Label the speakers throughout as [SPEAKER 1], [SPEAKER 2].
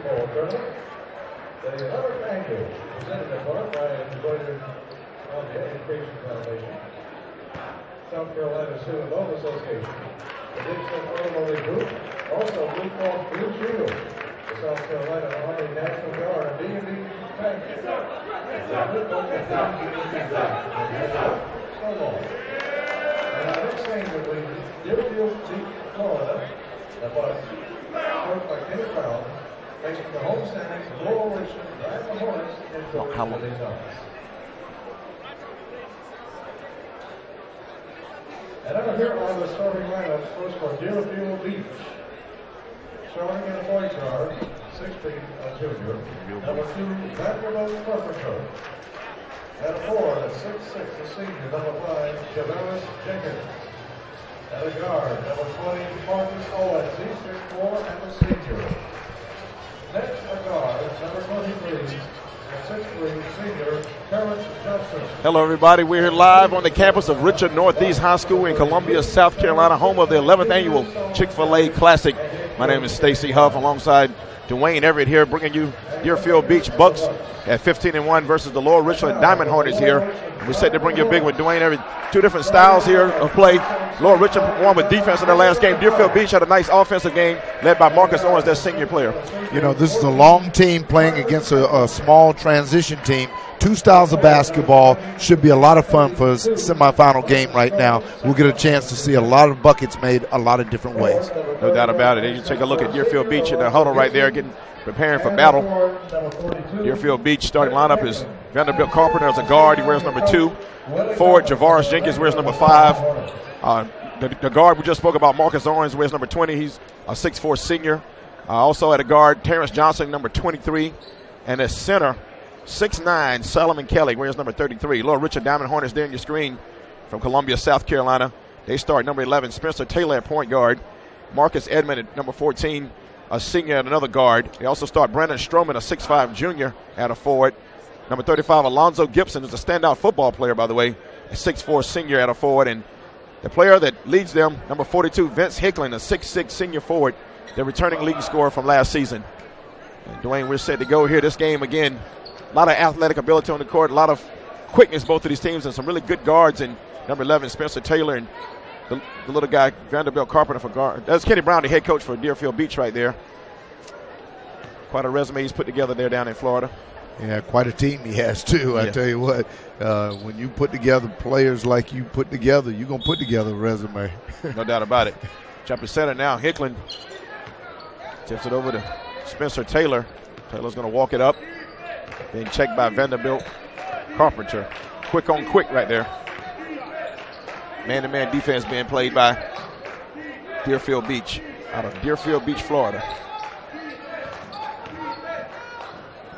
[SPEAKER 1] basketball tournament. The 11th annual, presented in part by embroidered on the Education Foundation, South Carolina Student Loan Association, the Richland Automotive Group, also Blue Cross Blue Shield, the South Carolina Army National Guard, and D&D Bank. And our next game will be Deerfield Beach, Florida, that was coached by Kenny Brown, facing the homestanding Laurel Richland Diamond Hornets in Philly. And over here are the starting lineups first for Deerfield Beach. Starting in the point guard, 6 feet, a junior. Number 2, Vanderbilt Carpenter. At a 4, a 6'6", a senior. Number 5, Cavaliers Jenkins. At a guard, number 20, Marcus Owens. He's 6'4", and a senior. Next, a guard, number 23, a 6'3", senior, Terrence Johnson.
[SPEAKER 2] Hello, everybody. We're here live on the campus of Richland Northeast High School in Columbia, South Carolina, home of the 11th annual Chick-fil-A Classic. My name is Stacy Huff, alongside Dwayne Everett here, bringing you Deerfield Beach Bucks at 15-1 versus the Laurel Richland Diamond Hornets here. We're set to bring you a big one, Dwayne Everett. Two different styles here of play. Laurel Richland performed with defense in their last game. Deerfield Beach had a nice offensive game led by Marcus Owens, their senior player.
[SPEAKER 3] You know, this is a long team playing against a small transition team. Two styles of basketball. Should be a lot of fun for a semifinal game right now. We'll get a chance to see a lot of buckets made a lot of different ways.
[SPEAKER 2] No doubt about it. And you take a look at Deerfield Beach in the huddle right there, preparing for battle. Deerfield Beach starting lineup is Vanderbilt Carpenter as a guard. He wears number 2. Forward, Javaris Jenkins wears number 5. The guard we just spoke about, Marcus Owens, wears number 20. He's a 6'4" senior. Also at a guard, Terrence Johnson, number 23. And at center, 6'9", Solomon Kelly wears number 33. Laurel Richland Diamond Hornets there on your screen from Columbia, South Carolina. They start number 11, Spencer Taylor at point guard. Marcus Edmond at number 14, a senior at another guard. They also start Brandon Stroman, a 6'5" junior at a forward. Number 35, Alonzo Gibson is a standout football player, by the way, a 6'4" senior at a forward. And the player that leads them, number 42, Vince Hickland, a 6'6" senior forward, the returning leading scorer from last season. And Dwayne, we're set to go here. This game, again, a lot of athletic ability on the court, a lot of quickness, both of these teams, and some really good guards in number 11, Spencer Taylor, and the little guy, Vanderbilt Carpenter for guard. That's Kenny Brown, the head coach for Deerfield Beach right there. Quite a resume he's put together there down in Florida.
[SPEAKER 3] Yeah, quite a team he has, too. I tell you what, when you put together players like you put together, you're going to put together a resume.
[SPEAKER 2] No doubt about it. Jumping center now, Hickland tips it over to Spencer Taylor. Taylor's going to walk it up. Being checked by Vanderbilt Carpenter. Quick on quick right there. Man-to-man defense being played by Deerfield Beach out of Deerfield Beach, Florida.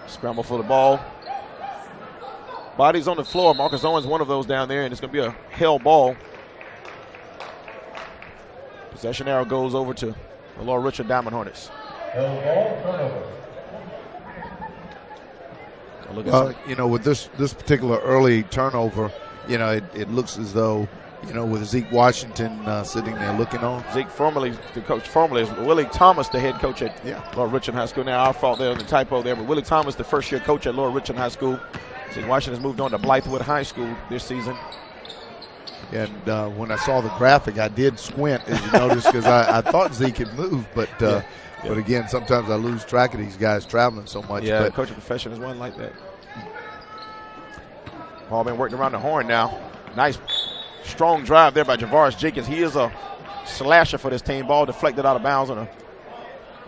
[SPEAKER 2] Scramble for the ball. Bodies on the floor. Marcus Owens, one of those down there, and it's going to be a hell ball. Possession arrow goes over to the Laurel Richland Diamond Hornets.
[SPEAKER 1] Hell ball, turnover.
[SPEAKER 3] You know, with this particular early turnover, you know, it looks as though, you know, with Zeke Washington sitting there looking on.
[SPEAKER 2] Zeke formerly is Willie Thomas, the head coach at Laurel Richland High School. Now, our fault there, the typo there, but Willie Thomas, the first-year coach at Laurel Richland High School. Zeke Washington has moved on to Blythewood High School this season.
[SPEAKER 3] And when I saw the graphic, I did squint, as you noticed, because I thought Zeke had moved, but again, sometimes I lose track of these guys traveling so much.
[SPEAKER 2] Yeah, coaching profession is one like that. Ball been working around the horn now. Nice, strong drive there by Javaris Jenkins. He is a slasher for this team. Ball deflected out of bounds on a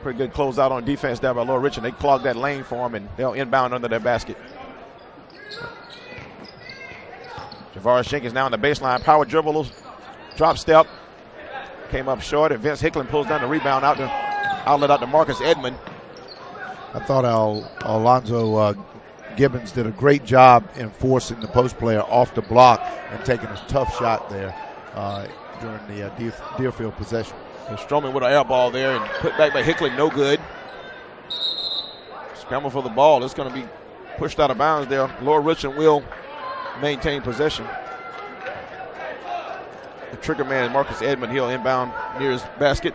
[SPEAKER 2] pretty good closeout on defense there by Laurel Richland. They clogged that lane for him, and they'll inbound under their basket. Javaris Jenkins now on the baseline. Power dribble, drop step. Came up short, and Vince Hickland pulls down the rebound outlet out to Marcus Edmond.
[SPEAKER 3] I thought Alonzo Gibbons did a great job in forcing the post player off the block and taking a tough shot there during the Deerfield possession.
[SPEAKER 2] And Stroman with an air ball there and put back by Hickland, no good. Scramble for the ball. It's going to be pushed out of bounds there. Laurel Richland will maintain possession. The trigger man, Marcus Edmond, he'll inbound near his basket.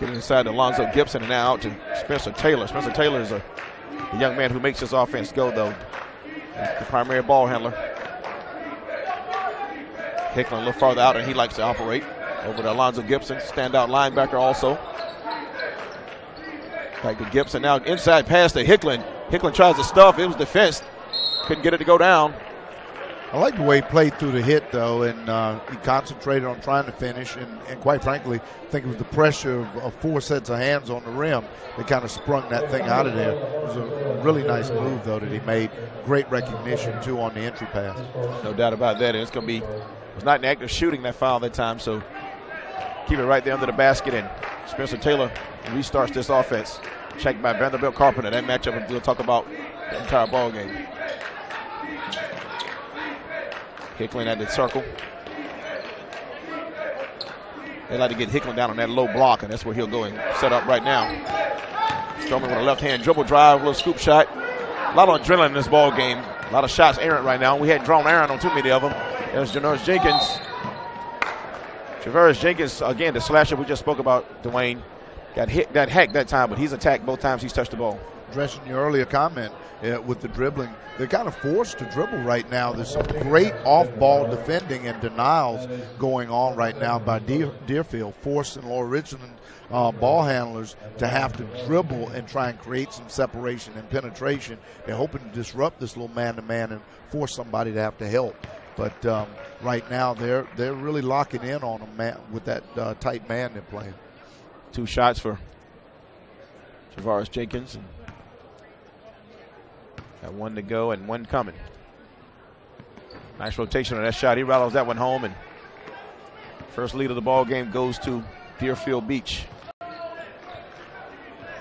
[SPEAKER 2] Getting inside to Alonzo Gibson and now out to Spencer Taylor. Spencer Taylor is the young man who makes this offense go, though. He's the primary ball handler. Hickland a little farther out, and he likes to operate. Over to Alonzo Gibson, standout linebacker also. Back to Gibson now, inside pass to Hickland. Hickland tries to stuff. It was defense. Couldn't get it to go down.
[SPEAKER 3] I like the way he played through the hit, though, and he concentrated on trying to finish. And quite frankly, I think it was the pressure of 4 sets of hands on the rim that kind of sprung that thing out of there. It was a really nice move, though, that he made. Great recognition, too, on the entry pass.
[SPEAKER 2] No doubt about that. And it's going to be, it was not an active shooting that foul that time, so keep it right there under the basket. And Spencer Taylor restarts this offense. Checked by Vanderbilt Carpenter. That matchup we'll talk about the entire ball game. Hickland at the circle. They like to get Hickland down on that low block, and that's where he'll go and set up right now. Strowman with a left-hand dribble drive, a little scoop shot. A lot of adrenaline in this ball game. A lot of shots errant right now. We hadn't drawn errant on too many of them. There's Janoris Jenkins. Travaris Jenkins, again, the slasher we just spoke about, Dwayne. Got hacked that time, but he's attacked both times he's touched the ball.
[SPEAKER 3] Addressing your earlier comment with the dribbling, they're kind of forced to dribble right now. There's some great off-ball defending and denials going on right now by Deerfield, forcing Lower Richland ball handlers to have to dribble and try and create some separation and penetration. They're hoping to disrupt this little man-to-man and force somebody to have to help. But right now they're really locking in on them with that tight man they're playing.
[SPEAKER 2] 2 shots for Travaris Jenkins. Got 1 to go and 1 coming. Nice rotation on that shot. He rattles that one home, and first lead of the ball game goes to Deerfield Beach.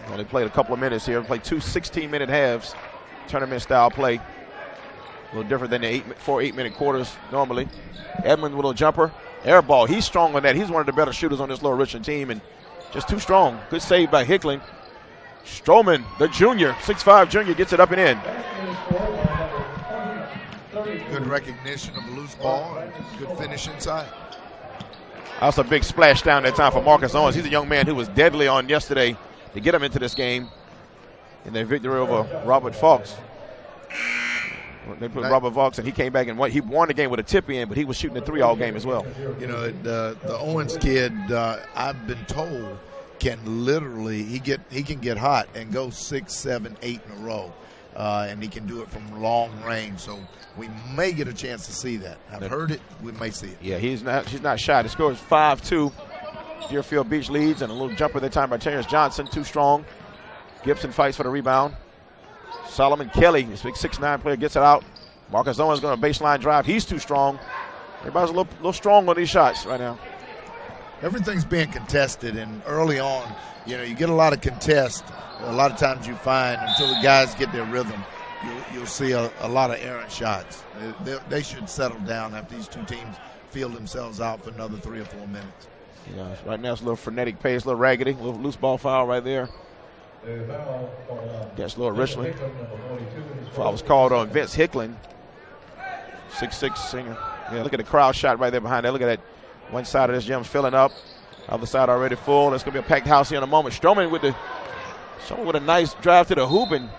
[SPEAKER 2] Only played a couple of minutes here. Played 2 16-minute halves. Tournament-style play. A little different than the 4 8-minute quarters normally. Edmund with a jumper. Air ball. He's strong on that. He's one of the better shooters on this Lower Richland team, and just too strong. Good save by Hickling. Strowman, the junior, 6'5 junior, gets it up and in.
[SPEAKER 3] Good recognition of a loose ball and good finish inside.
[SPEAKER 2] Also a big splash down that time for Marcus Owens. He's a young man who was deadly on yesterday to get him into this game in their victory over Robert Fox. They put Robert Fox, and he came back and won. He won the game with a tip in, but he was shooting the 3 all game as well.
[SPEAKER 3] You know, the Owens kid, I've been told, can literally he can get hot and go 6, 7, 8 in a row, and he can do it from long range. So we may get a chance to see that. I've heard it. We may see it.
[SPEAKER 2] Yeah, he's not shy. The score is 5-2. Deerfield Beach leads, and a little jumper that time by Terrence Johnson, too strong. Gibson fights for the rebound. Solomon Kelly, this big 6'9" player, gets it out. Marcus Owens going to baseline drive. He's too strong. Everybody's a little strong on these shots right now.
[SPEAKER 3] Everything's being contested, and early on, you know, you get a lot of contest. A lot of times you find until the guys get their rhythm, you'll see a lot of errant shots. They should settle down after these two teams feel themselves out for another 3 or 4 minutes.
[SPEAKER 2] Yeah, right now it's a little frenetic pace, a little raggedy, a little loose ball foul right there. Against Lower Richland. Foul was called on Vince Hickland, 6'6" senior. Yeah, look at the crowd shot right there behind that. Look at that. One side of this gym's filling up. Other side already full. It's going to be a packed house here in a moment. Strowman with a nice drive to the hoop and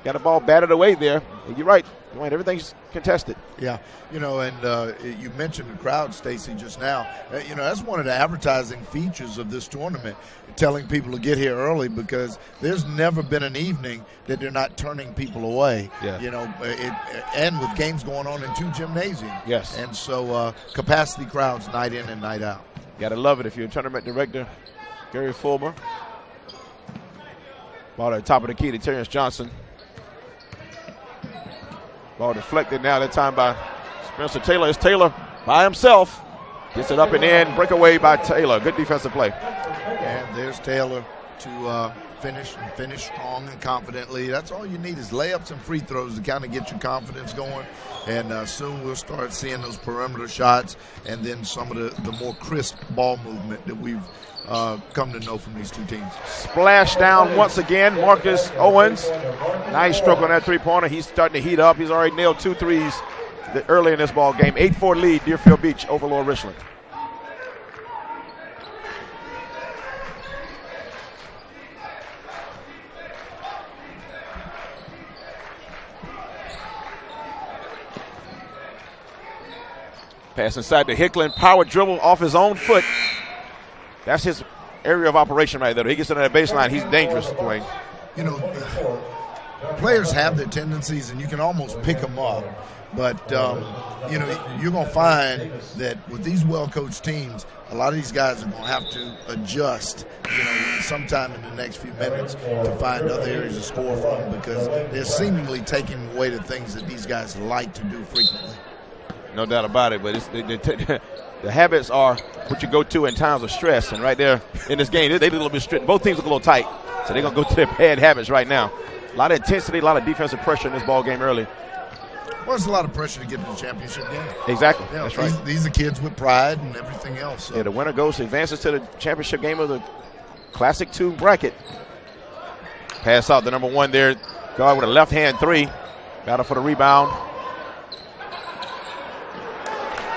[SPEAKER 2] got the ball batted away there. And you're right, Dwayne, everything's contested.
[SPEAKER 3] Yeah, you know, and you mentioned the crowd, Stacy, just now. You know, that's one of the advertising features of this tournament, telling people to get here early, because there's never been an evening that they're not turning people away.
[SPEAKER 2] Yeah.
[SPEAKER 3] You know, and with games going on in 2 gymnasiums.
[SPEAKER 2] Yes.
[SPEAKER 3] And so capacity crowds night in and night out.
[SPEAKER 2] You got to love it if you're a tournament director. Gary Fulmer. Ball at the top of the key to Terrence Johnson. Ball deflected now, that time by Spencer Taylor. It's Taylor by himself. Gets it up and in. Breakaway by Taylor. Good defensive play.
[SPEAKER 3] And there's Taylor to finish strong and confidently. That's all you need is layups and free throws to kind of get your confidence going. And soon we'll start seeing those perimeter shots and then some of the more crisp ball movement that we've come to know from these two teams.
[SPEAKER 2] Splash down once again, Marcus Owens. Nice stroke on that three-pointer. He's starting to heat up. He's already nailed 2 threes early in this ball game. 8-4 lead, Deerfield Beach over Lower Richland. Pass inside to Hickland. Power dribble off his own foot. That's his area of operation right there. He gets into that baseline. He's dangerous, Dwayne.
[SPEAKER 3] You know, players have their tendencies, and you can almost pick them up. But, you know, you're going to find that with these well-coached teams, a lot of these guys are going to have to adjust, you know, sometime in the next few minutes to find other areas to score from, because they're seemingly taking away the things that these guys like to do frequently.
[SPEAKER 2] No doubt about it, but the habits are what you go to in times of stress. And right there in this game, they did a little bit strict. Both teams look a little tight, so they're going to go to their bad habits right now. A lot of intensity, a lot of defensive pressure in this ball game early.
[SPEAKER 3] Well, it's a lot of pressure to get to the championship game.
[SPEAKER 2] Exactly.
[SPEAKER 3] Yeah,
[SPEAKER 2] that's right.
[SPEAKER 3] These are kids with pride and everything else. So.
[SPEAKER 2] Yeah, the winner advances to the championship game of the Classic 2 bracket. Pass out the number 1 there. Guard with a left-hand 3. Battle for the rebound.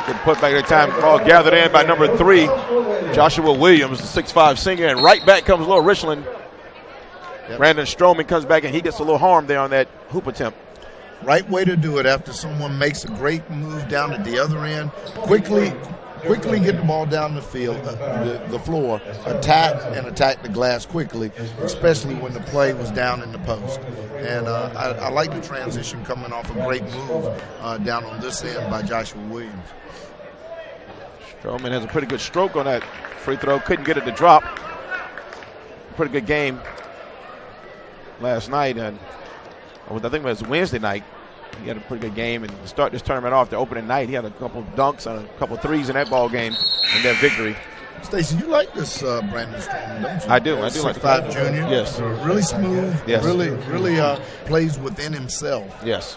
[SPEAKER 2] Good put back at the time. Ball gathered in by number 3, Joshua Williams, the 6'5 senior. And right back comes Little Richland. Yep. Brandon Stroman comes back, and he gets a little harm there on that hoop attempt.
[SPEAKER 3] Right way to do it after someone makes a great move down at the other end. Quickly get the ball down the field, the floor, attack the glass quickly, especially when the play was down in the post. And I like the transition coming off a great move down on this end by Joshua Williams.
[SPEAKER 2] Stroman has a pretty good stroke on that free throw. Couldn't get it to drop. Pretty good game last night, and I think it was Wednesday night. He had a pretty good game, and to start this tournament off, the opening night, he had a couple dunks and a couple threes in that ball game in their victory.
[SPEAKER 3] Stacey, you like this Brandon Stroman, don't you?
[SPEAKER 2] I do. I do like
[SPEAKER 3] 6'5" junior.
[SPEAKER 2] Yes.
[SPEAKER 3] Really smooth.
[SPEAKER 2] Yes.
[SPEAKER 3] Really plays within himself.
[SPEAKER 2] Yes.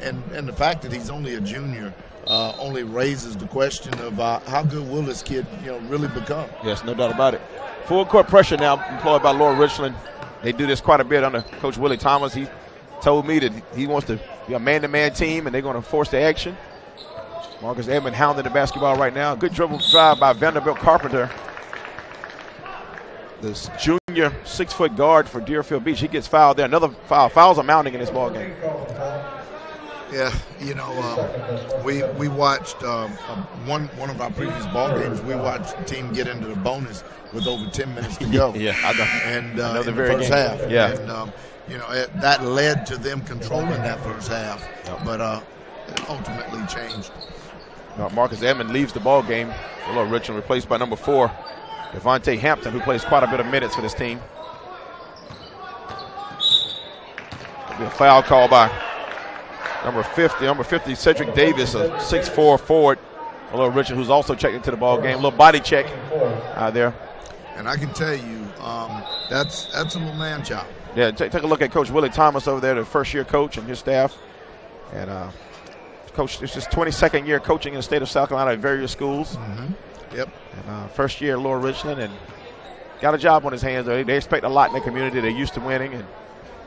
[SPEAKER 3] And the fact that he's only a junior only raises the question of how good will this kid, really become.
[SPEAKER 2] Yes, no doubt about it. Full court pressure now employed by Lower Richland. They do this quite a bit under Coach Willie Thomas. He told me that he wants to be a man-to-man team, and they're going to force the action. Marcus Edmond hounding the basketball right now. Good dribble drive by Vanderbilt Carpenter. This junior 6-foot guard for Deerfield Beach. He gets fouled there. Another foul. Fouls are mounting in this ball game.
[SPEAKER 3] Yeah, we watched one of our previous ball games. We watched the team get into the bonus with over 10 minutes to go.
[SPEAKER 2] Yeah, I know.
[SPEAKER 3] And
[SPEAKER 2] in the
[SPEAKER 3] first half.
[SPEAKER 2] Yeah.
[SPEAKER 3] And, that led to them controlling that first half, but it ultimately changed.
[SPEAKER 2] Marcus Edmond leaves the ball game. Little Richland replaced by number 4, Devontae Hampton, who plays quite a bit of minutes for this team. There'll be a foul call by number 50, Cedric Davis, a 6'4 forward. Little Richland, who's also checked into the ball game. A little body check there. And
[SPEAKER 3] I can tell you, that's a little man chop.
[SPEAKER 2] Yeah, take a look at Coach Willie Thomas over there, the first-year coach and his staff. And Coach, it's his 22nd year coaching in the state of South Carolina at various schools.
[SPEAKER 3] Mm-hmm. Yep.
[SPEAKER 2] And first year at Lower Richland, and got a job on his hands. They expect a lot in the community. They're used to winning, and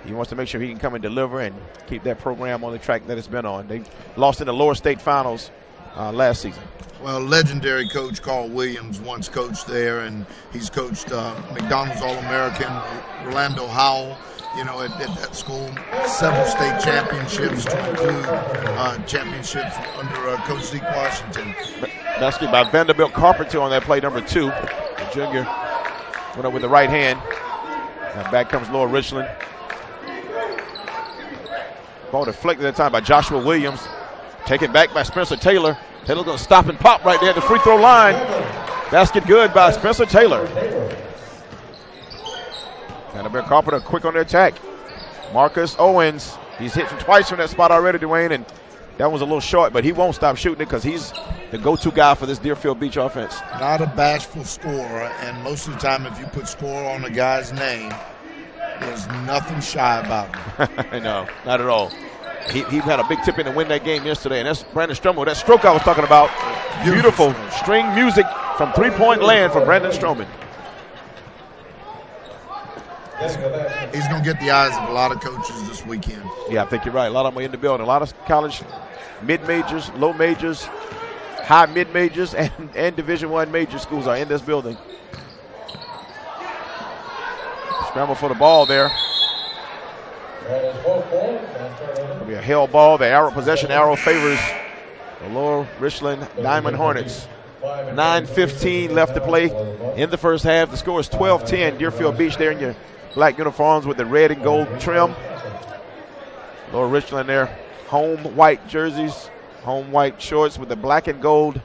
[SPEAKER 2] he wants to make sure he can come and deliver and keep that program on the track that it's been on. They lost in the lower state finals last season.
[SPEAKER 3] Well, legendary coach Carl Williams once coached there, and he's coached McDonald's All-American, Orlando Howell, at that school, several state championships to include championships under Coach Zeke Washington.
[SPEAKER 2] Basket by Vanderbilt Carpenter on that play, number 2. The junior went up with the right hand. Now back comes Lower Richland. Ball deflected at that time by Joshua Williams. Taken back by Spencer Taylor. Taylor's going to stop and pop right there at the free throw line. Basket good by Spencer Taylor. Vanderbilt Carpenter quick on the attack. Marcus Owens, he's hit twice from that spot already, Dwayne, and that was a little short, but he won't stop shooting it because he's the go-to guy for this Deerfield Beach offense.
[SPEAKER 3] Not a bashful scorer, and most of the time if you put score on a guy's name, there's nothing shy about him.
[SPEAKER 2] No, not at all. He had a big tip in to win that game yesterday, and that's Brandon Stroman. That stroke I was talking about. Beautiful string music from three-point land from Brandon Stroman.
[SPEAKER 3] He's going to get the eyes of a lot of coaches this weekend.
[SPEAKER 2] Yeah, I think you're right. A lot of them are in the building. A lot of college mid-majors, low majors, high mid-majors, and Division I major schools are in this building. Scramble for the ball there. It'll be a hell ball. The possession arrow favors The Lower Richland Diamond Hornets. 9:15 left to play in the first half. The score is 12-10. Deerfield Beach there in your black uniforms with the red and gold trim. Lower Richland there, home white jerseys, home white shorts with the black and gold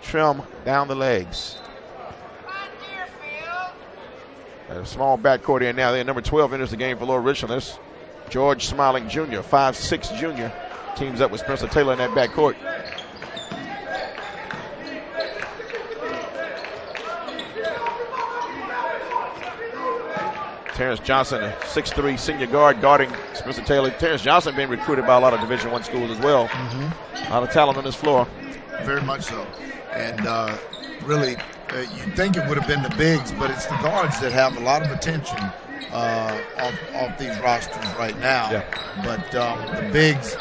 [SPEAKER 2] trim down the legs. A small backcourt here now. Number 12 enters the game for Lower Richland. That's George Smiling Jr., 5'6" junior. Teams up with Spencer Taylor in that backcourt. Terrence Johnson, a 6'3" senior guard guarding Spencer Taylor. Terrence Johnson being recruited by a lot of Division I schools as well. A lot of talent on this floor.
[SPEAKER 3] Very much so. And really, you'd think it would have been the bigs, but it's the guards that have a lot of attention off these rosters right now.
[SPEAKER 2] Yeah.
[SPEAKER 3] But the bigs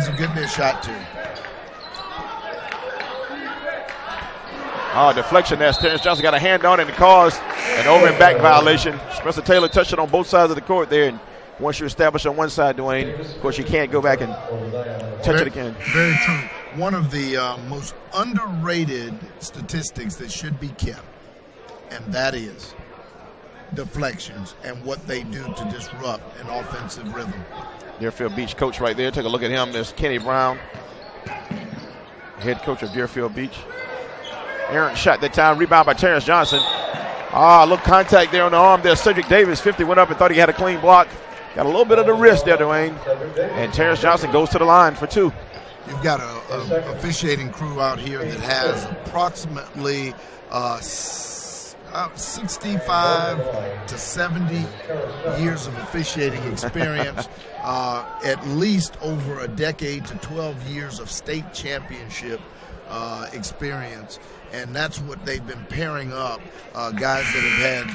[SPEAKER 3] are getting their shot too.
[SPEAKER 2] Deflection there. Terrence Johnson got a hand on it and caused an over and back violation. Spencer Taylor touched it on both sides of the court there. And once you establish on one side, Dwayne, of course, you can't go back and touch it again.
[SPEAKER 3] Very true. One of the most underrated statistics that should be kept, and that is deflections and what they do to disrupt an offensive rhythm.
[SPEAKER 2] Deerfield Beach coach right there. Take a look at him. There's Kenny Brown, head coach of Deerfield Beach. Aaron shot that time. Rebound by Terrence Johnson. A little contact there on the arm there. Cedric Davis, 50, went up and thought he had a clean block. Got a little bit of the wrist there, Dwayne. And Terrence Johnson goes to the line for 2.
[SPEAKER 3] You've got a officiating crew out here that has approximately 65 to 70 years of officiating experience, at least over a decade to 12 years of state championship experience. And that's what they've been pairing up, guys that have had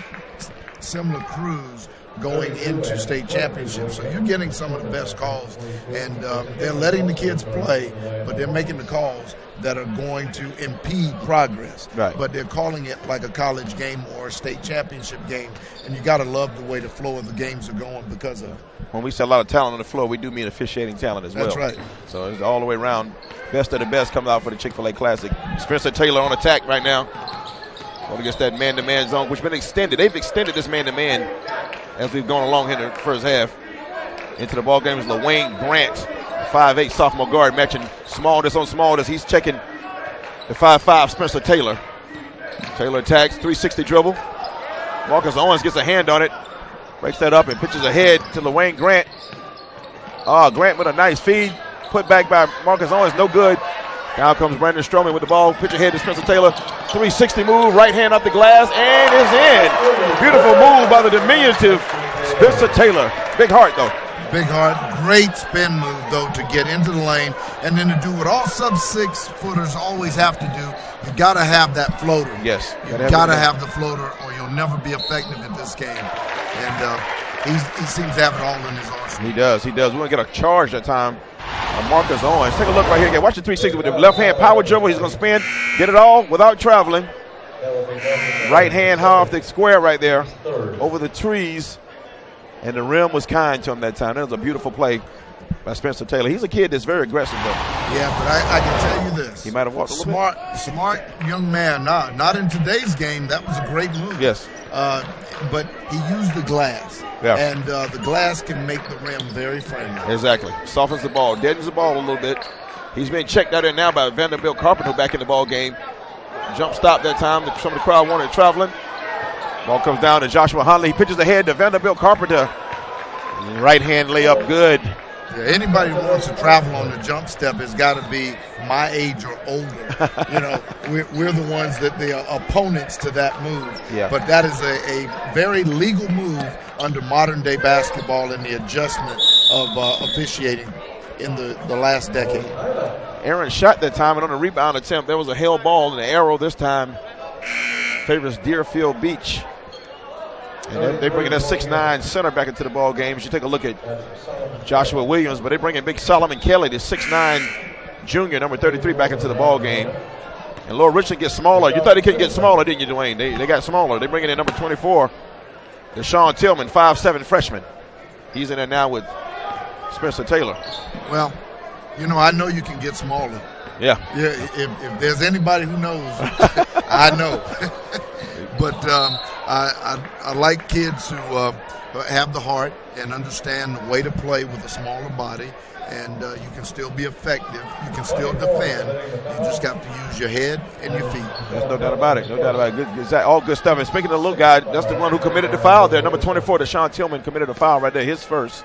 [SPEAKER 3] similar crews going into state championships. So you're getting some of the best calls, and they're letting the kids play, but they're making the calls that are going to impede progress.
[SPEAKER 2] Right.
[SPEAKER 3] But they're calling it like a college game or a state championship game, and you got to love the way the flow of the games are going because of it.
[SPEAKER 2] When we say a lot of talent on the floor, we do mean officiating talent as well.
[SPEAKER 3] That's right.
[SPEAKER 2] So it's all the way around. Best of the best comes out for the Chick-fil-A Classic. Spencer Taylor on attack right now. Going against that man-to-man zone, which has been extended. They've extended this man-to-man as we've gone along in the first half. Into the ball game is LaWayne Grant, 5'8" sophomore guard, matching smallness on smallness. He's checking the 5'5" Spencer Taylor. Taylor attacks, 360 dribble. Marcus Owens gets a hand on it, breaks that up and pitches ahead to LaWayne Grant. Grant with a nice feed. Put back by Marcus Owens, no good. Now comes Brandon Stroman with the ball. Pitch ahead to Spencer Taylor. 360 move, right hand up the glass, and is in. Beautiful move by the diminutive Spencer Taylor. Big heart, though.
[SPEAKER 3] Big heart, great spin move, though, to get into the lane and then to do what all sub-6 footers always have to do. You got to have that floater.
[SPEAKER 2] Yes.
[SPEAKER 3] You got to have the floater or you'll never be effective in this game. And he seems to have it all in his arsenal.
[SPEAKER 2] He does. We're going to get a charge that time. Marcus Owens. Take a look right here again. Watch the 360 with the left hand power dribble. He's going to spin, get it all without traveling. Right hand high off the square right there over the trees. And the rim was kind to him that time. That was a beautiful play by Spencer Taylor. He's a kid that's very aggressive, though.
[SPEAKER 3] Yeah, but I can tell you this.
[SPEAKER 2] He might have walked a little bit.
[SPEAKER 3] Smart young man. Not in today's game. That was a great move.
[SPEAKER 2] Yes.
[SPEAKER 3] But he used the glass.
[SPEAKER 2] Yeah.
[SPEAKER 3] And the glass can make the rim very friendly.
[SPEAKER 2] Exactly. Softens the ball. Deadens the ball a little bit. He's being checked out there now by Vanderbilt Carpenter back in the ball game. Jump stop that time. Some of the crowd wanted traveling. Ball comes down to Joshua Hunley. He pitches ahead to Vanderbilt Carpenter. Right hand layup, good.
[SPEAKER 3] Yeah, anybody who wants to travel on the jump step has got to be my age or older. We're the ones that the opponents to that move.
[SPEAKER 2] Yeah.
[SPEAKER 3] But that is a very legal move under modern day basketball and the adjustment of officiating in the last decade.
[SPEAKER 2] Aaron shot that time, and on the rebound attempt, there was a held ball, and the arrow this time favors Deerfield Beach. And they bringing that 6'9" center back into the ball game. You should take a look at Joshua Williams, but they bring in big Solomon Kelly, the 6'9" junior, number 33, back into the ball game. And Lower Richland gets smaller. You thought they couldn't get smaller, didn't you, Dwayne? They got smaller. They bring in number 24, Deshaun Tillman, 5'7" freshman. He's in there now with Spencer Taylor.
[SPEAKER 3] Well, You know, I know you can get smaller.
[SPEAKER 2] Yeah.
[SPEAKER 3] Yeah. If there's anybody who knows, I know. But I like kids who have the heart and understand the way to play with a smaller body, and you can still be effective. You can still defend. You just got to use your head and your feet.
[SPEAKER 2] There's no doubt about it. No doubt about it. Good, all good stuff. And speaking of the little guy, that's the one who committed the foul there. Number 24, Deshaun Tillman, committed a foul right there, his first.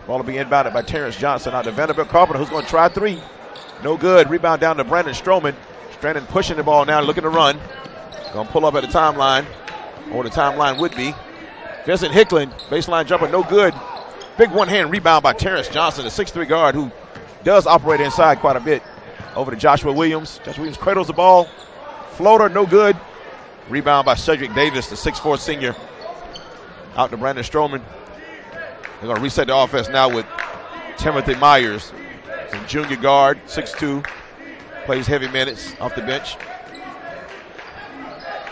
[SPEAKER 2] Ball will be inbounded by Terrence Johnson out to Vanderbilt Carpenter, who's going to try three. No good. Rebound down to Brandon Stroman. Stroman pushing the ball now, looking to run. Going to pull up at the timeline, or the timeline would be. Vincent Hickland, baseline jumper, no good. Big one-hand rebound by Terrence Johnson, the 6'3 guard who does operate inside quite a bit. Over to Joshua Williams. Joshua Williams cradles the ball. Floater, no good. Rebound by Cedric Davis, the 6'4 senior. Out to Brandon Stroman. They're going to reset the offense now with Timothy Myers. It's a junior guard, 6'2", plays heavy minutes off the bench.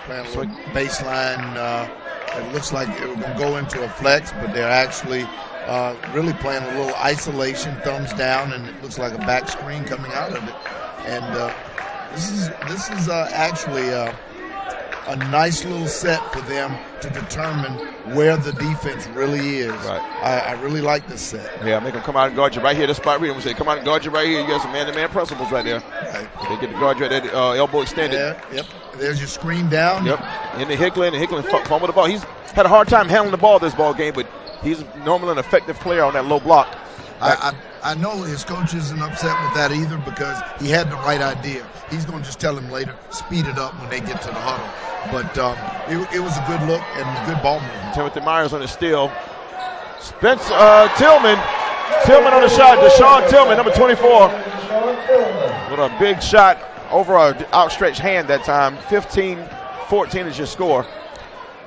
[SPEAKER 3] Playing a little baseline. It looks like it was going to go into a flex, but they're actually really playing a little isolation, thumbs down, and it looks like a back screen coming out of it. And this is actually a nice little set for them to determine where the defense really is.
[SPEAKER 2] Right.
[SPEAKER 3] I really like this set.
[SPEAKER 2] Yeah, make them come out and guard you right here. This spot read them say, come out and guard you right here. You got some man-to-man principles right there.
[SPEAKER 3] Right.
[SPEAKER 2] They get the guard you at that elbow extended.
[SPEAKER 3] Yeah, yep. There's your screen down.
[SPEAKER 2] Yep. Into Hickland, and Hickland fumbled the ball. He's had a hard time handling the ball this ball game, but he's normally an effective player on that low block.
[SPEAKER 3] I know his coach isn't upset with that either because he had the right idea. He's going to just tell him later, speed it up when they get to the huddle. But it was a good look and good ball movement.
[SPEAKER 2] Timothy Myers on the steal. Tillman on the shot. Deshaun Tillman, number 24, with a big shot over an outstretched hand that time. 15-14 is your score.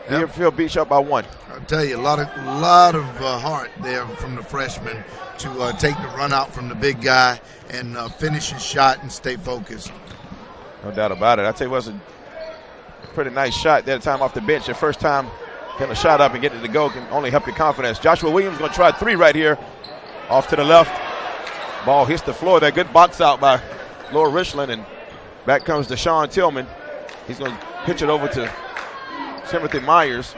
[SPEAKER 2] Deerfield beats you up by 1.
[SPEAKER 3] I'll tell you, a lot of heart there from the freshman to take the run out from the big guy and finish his shot and stay focused.
[SPEAKER 2] No doubt about it. I tell you, it was a pretty nice shot that time off the bench. The first time getting a shot up and getting it to go can only help your confidence. Joshua Williams going to try 3 right here. Off to the left. Ball hits the floor there. Good box out by Lower Richland, and back comes Deshaun Tillman. He's going to pitch it over to Timothy Myers.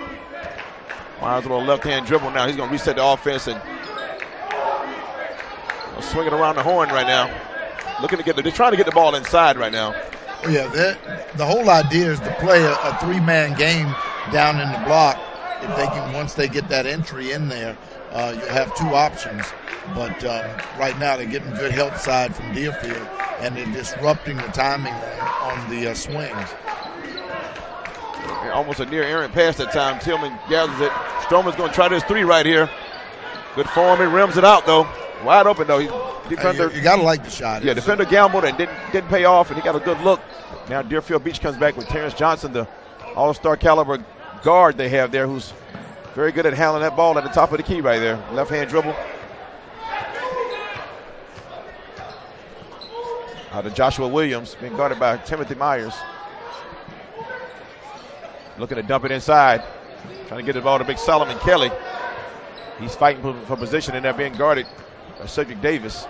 [SPEAKER 2] Myers with a left-hand dribble now. He's going to reset the offense and swinging around the horn right now. They're trying to get the ball inside right now.
[SPEAKER 3] Oh, yeah, the whole idea is to play a 3-man game down in the block. If they can, once they get that entry in there, you'll have 2 options. But right now they're getting good help side from Deerfield, and they're disrupting the timing on the swings.
[SPEAKER 2] Almost a near errant pass that time. Tillman gathers it. Stroman's going to try this 3 right here. Good form. He rims it out though. Wide open though. Defender,
[SPEAKER 3] you got to like the shot.
[SPEAKER 2] Yeah, defender gambled and didn't pay off, and he got a good look. Now Deerfield Beach comes back with Terrence Johnson, the all-star caliber guard they have there, who's very good at handling that ball at the top of the key right there. Left-hand dribble. Out to Joshua Williams, being guarded by Timothy Myers. Looking to dump it inside. Trying to get the ball to Big Solomon Kelly. He's fighting for position, and they're being guarded by Cedric Davis.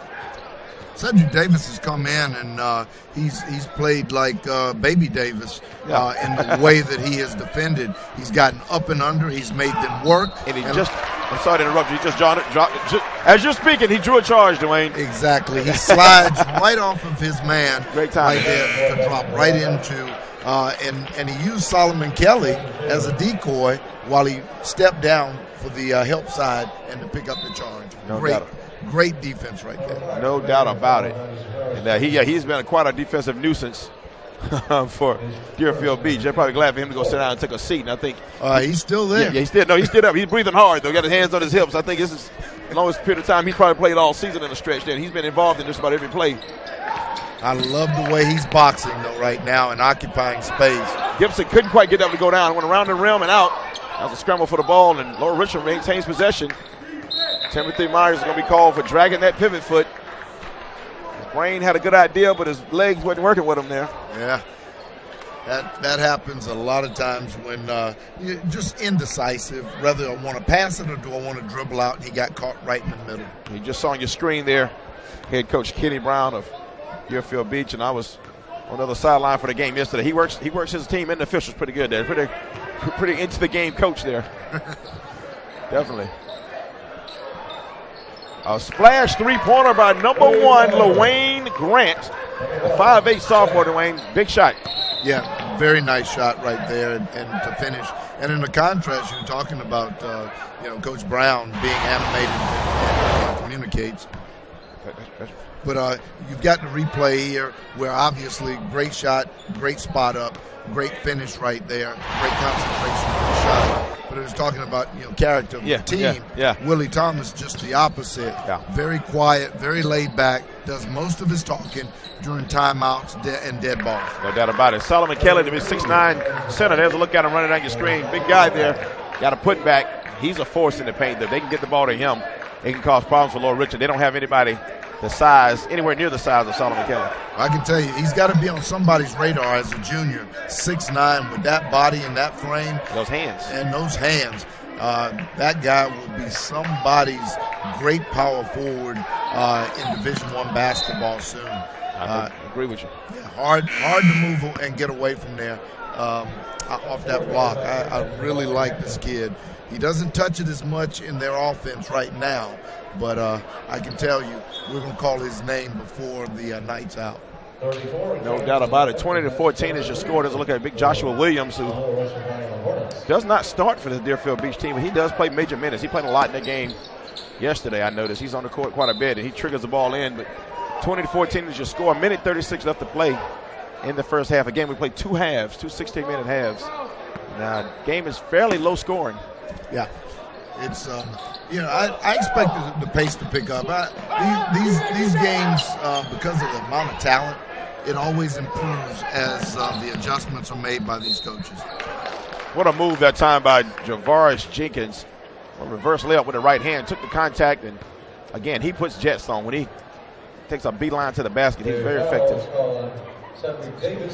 [SPEAKER 3] Cedric Davis has come in, and he's played like Baby Davis in the way that he has defended. He's gotten up and under. He's made them work.
[SPEAKER 2] And I'm sorry to interrupt you. He just as you're speaking, he drew a charge, Dwayne.
[SPEAKER 3] Exactly. He slides right off of his man.
[SPEAKER 2] Great time.
[SPEAKER 3] Right there to drop right into. And he used Solomon Kelly as a decoy while he stepped down for the help side and to pick up the charge. Great defense right there.
[SPEAKER 2] No doubt about it. And he's been quite a defensive nuisance for Deerfield Beach. They're probably glad for him to go sit down and take a seat. And I think
[SPEAKER 3] he's still there.
[SPEAKER 2] Yeah, he stood up. He's breathing hard though. Got his hands on his hips. I think this is the longest period of time he's probably played all season in a stretch. There, he's been involved in just about every play.
[SPEAKER 3] I love the way he's boxing though right now and occupying space.
[SPEAKER 2] Gibson couldn't quite get up to go down. Went around the rim and out. That was a scramble for the ball, and Lower Richland maintains possession. Timothy Myers is going to be called for dragging that pivot foot. His brain had a good idea, but his legs wasn't working with him there.
[SPEAKER 3] Yeah, that happens a lot of times when you're just indecisive. Whether I want to pass it or do I want to dribble out, and he got caught right in the middle.
[SPEAKER 2] You just saw on your screen there head coach Kenny Brown of Deerfield Beach, and I was on the other sideline for the game yesterday. He works his team and the officials pretty good there. Pretty into the game coach there. Definitely. A splash three-pointer by number 1, LaWayne Grant. A 5'8" sophomore, LaWayne. Big shot.
[SPEAKER 3] Yeah, very nice shot right there, and to finish. And in the contrast, you're talking about, Coach Brown being animated and communicates. But you've got the replay here where obviously great shot, great spot up, great finish right there, great concentration on the shot. But it was talking about, character of the team.
[SPEAKER 2] Yeah.
[SPEAKER 3] Willie Thomas, just the opposite.
[SPEAKER 2] Yeah.
[SPEAKER 3] Very quiet, very laid back, does most of his talking during timeouts and dead balls.
[SPEAKER 2] No doubt about it. Solomon Kelly, the 6'9" center. There's a look at him running down your screen. Big guy there. Got a put back. He's a force in the paint. If they can get the ball to him, it can cause problems for Lord Richland. They don't have anybody anywhere near the size of Solomon Kelly.
[SPEAKER 3] I can tell you, he's got to be on somebody's radar as a junior. 6'9", with that body and that frame.
[SPEAKER 2] Those hands.
[SPEAKER 3] And those hands. That guy will be somebody's great power forward in Division I basketball soon.
[SPEAKER 2] I agree with you.
[SPEAKER 3] Yeah, hard to move and get away from there off that block. I really like this kid. He doesn't touch it as much in their offense right now, but I can tell you we're going to call his name before the night's out.
[SPEAKER 2] No doubt about it. 20-14 is your score. There's a look at big Joshua Williams, who does not start for the Deerfield Beach team, but he does play major minutes. He played a lot in that game yesterday, I noticed. He's on the court quite a bit, and he triggers the ball in. But 20-14 is your score. 1:36 left to play in the first half. Again, we played 2 halves, 2 16-minute halves. Now, game is fairly low scoring.
[SPEAKER 3] Yeah. It's, I expected the pace to pick up. These games, because of the amount of talent, it always improves as the adjustments are made by these coaches.
[SPEAKER 2] What a move that time by Javaris Jenkins. A reverse layup with the right hand. Took the contact, and, again, he puts jets on. When he takes a beeline to the basket, he's very effective.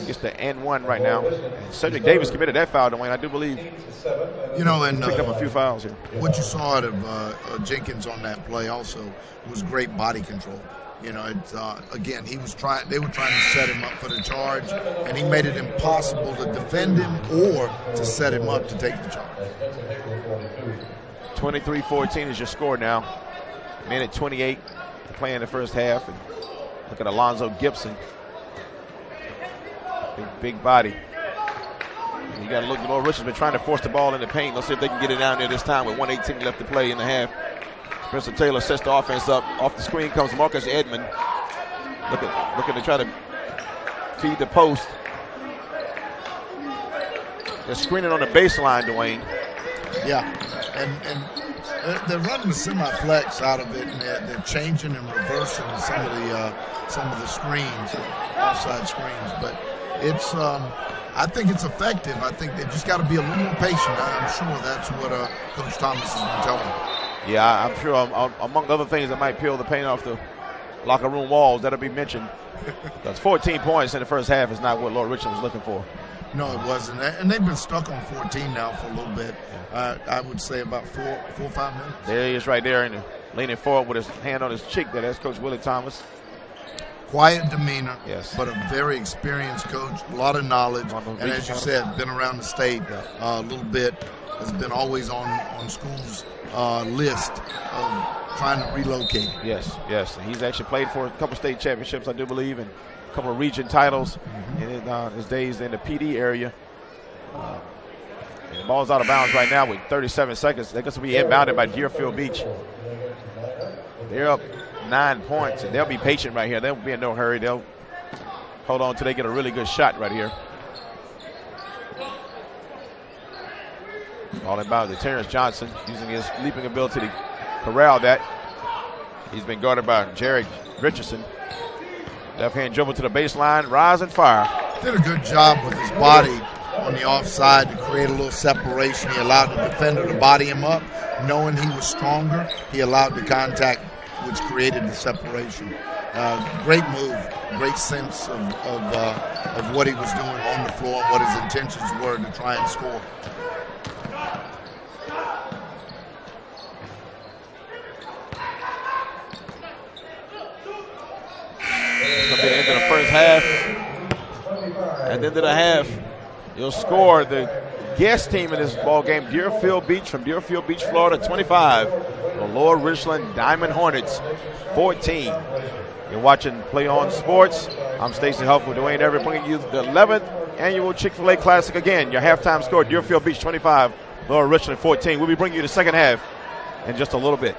[SPEAKER 2] Gets the N1 right now. And Cedric Davis committed that foul, Dwayne, I do believe.
[SPEAKER 3] And
[SPEAKER 2] picked up a few fouls here.
[SPEAKER 3] What you saw out of Jenkins on that play also was great body control. Again, they were trying to set him up for the charge, and he made it impossible to defend him or to set him up to take the charge.
[SPEAKER 2] 23-14 is your score now. Minute 28 playing the first half. And look at Alonzo Gibson. Big body. And you got to look. Lord Richland's been trying to force the ball in the paint. Let's see if they can get it down there this time with 1:18 left to play in the half. Spencer Taylor sets the offense up. Off the screen comes Marcus Edmond. Looking to try to feed the post. They're screening on the baseline, Dwayne.
[SPEAKER 3] Yeah, and they're running the semi-flex out of it, and they're changing and reversing some of the screens, offside screens. But it's I think it's effective. I think they just got to be a little more patient. I'm sure that's what Coach Thomas has been telling them.
[SPEAKER 2] Yeah, I'm sure among other things that might peel the paint off the locker room walls, that'll be mentioned. Because 14 points in the first half is not what Lord Richland was looking for.
[SPEAKER 3] No, it wasn't. And they've been stuck on 14 now for a little bit. I would say about 4 or 5 minutes.
[SPEAKER 2] There he is right there, and leaning forward with his hand on his cheek. That's Coach Willie Thomas.
[SPEAKER 3] Quiet demeanor,
[SPEAKER 2] yes,
[SPEAKER 3] but a very experienced coach, a lot of knowledge, and as you said, been around the state a little bit, has been always on school's list of trying to relocate.
[SPEAKER 2] Yes. He's actually played for a couple state championships, I do believe, and a couple of region titles in his days in the PD area. And the ball's out of bounds right now with 37 seconds. They're going to be inbounded by Deerfield Beach. They're up 9 points, and they'll be patient right here. They'll be in no hurry. They'll hold on until they get a really good shot right here. All inbound to Terrence Johnson, using his leaping ability to corral that. He's been guarded by Jared Richardson. Left hand dribble to the baseline, rise and fire.
[SPEAKER 3] Did a good job with his body on the offside to create a little separation. He allowed the defender to body him up. Knowing he was stronger, he allowed the contact, which created the separation. Great move, great sense of what he was doing on the floor, what his intentions were to try and score.
[SPEAKER 2] first half. At the end of the half, you'll score the guest team in this ball game, Deerfield Beach from Deerfield Beach, Florida, 25. The Lower Richland Diamond Hornets, 14. You're watching Play On Sports. I'm Stacey Huff with Dwayne Everett, bringing you the 11th annual Chick-fil-A Classic. Again, your halftime score, Deerfield Beach 25, Lower Richland 14. We'll be bringing you the second half in just a little bit.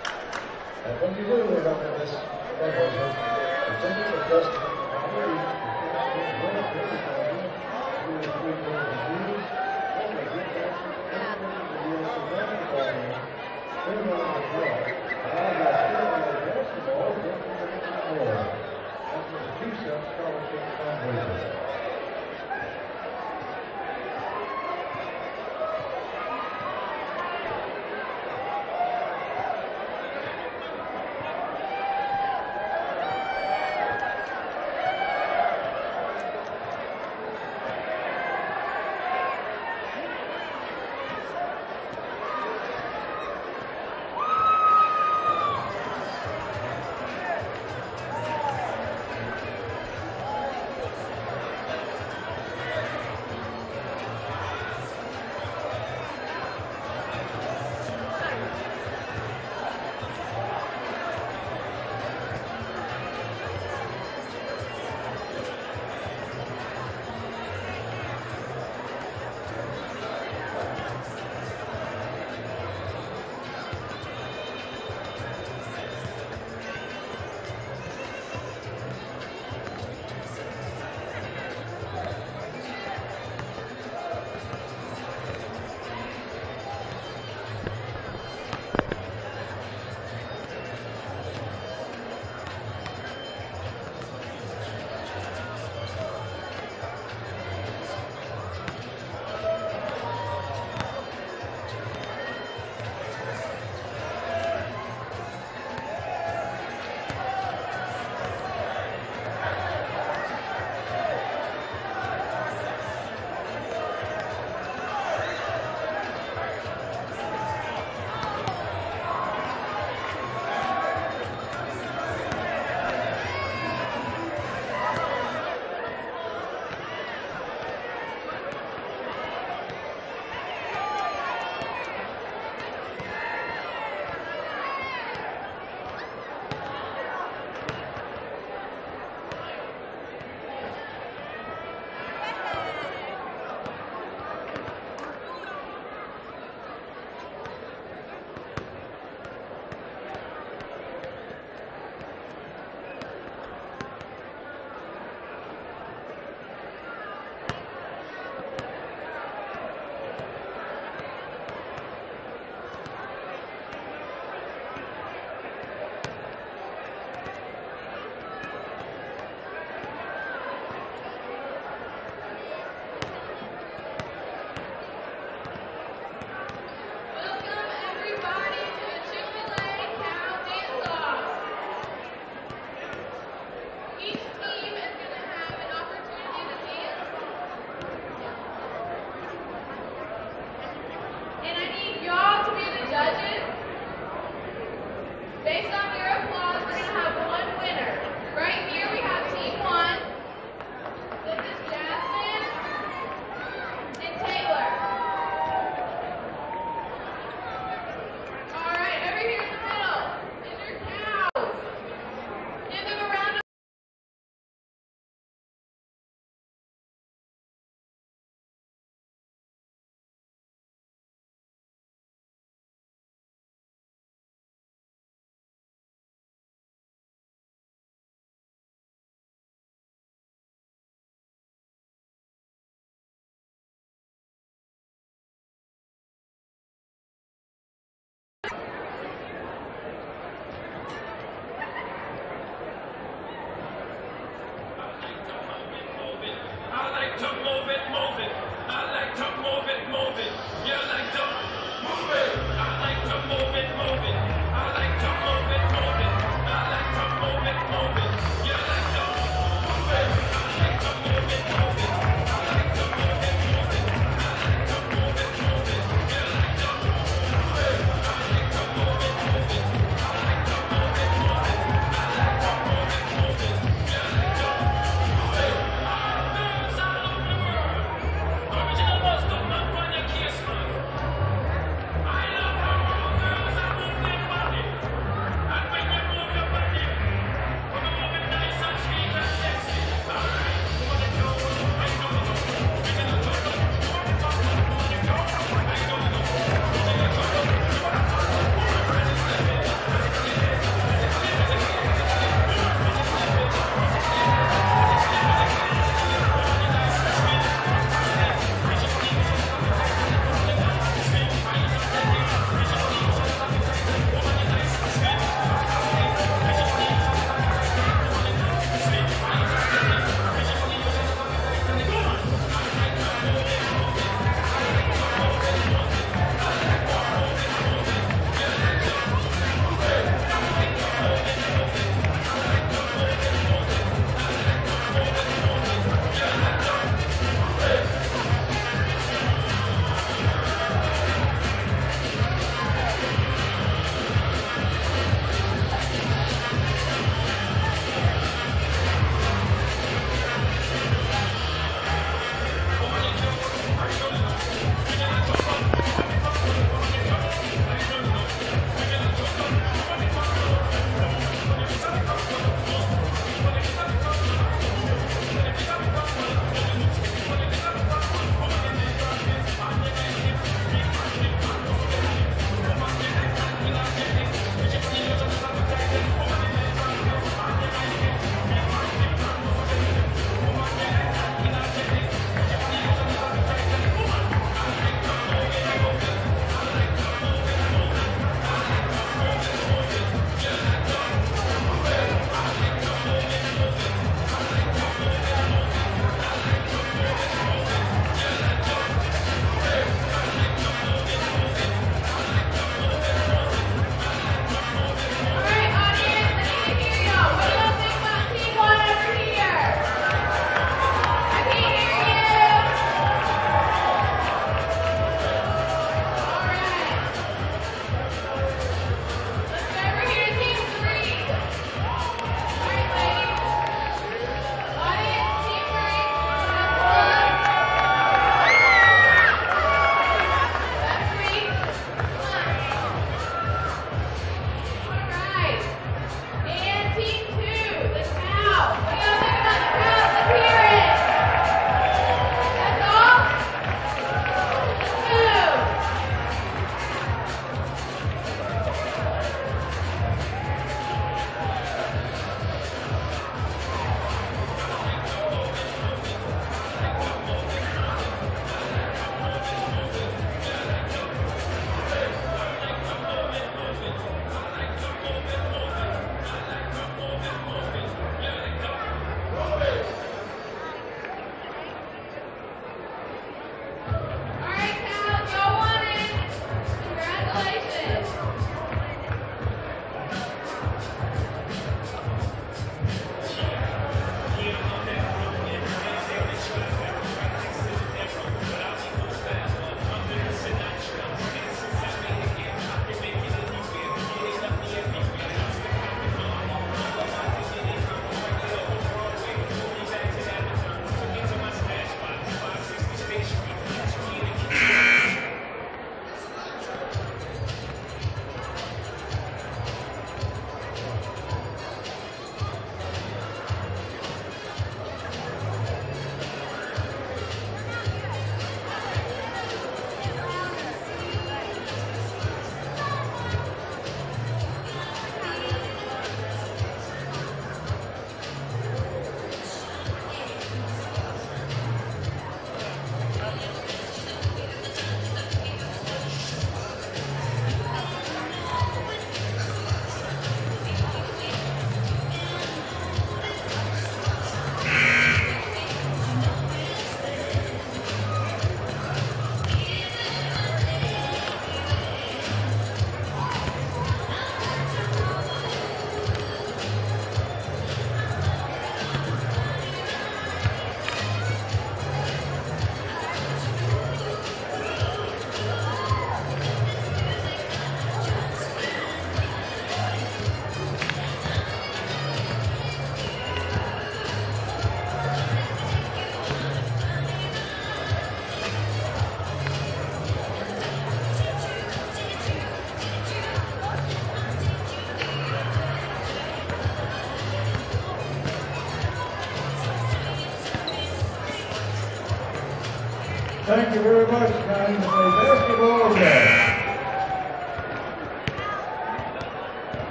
[SPEAKER 1] Thank you very much. Time to play basketball again.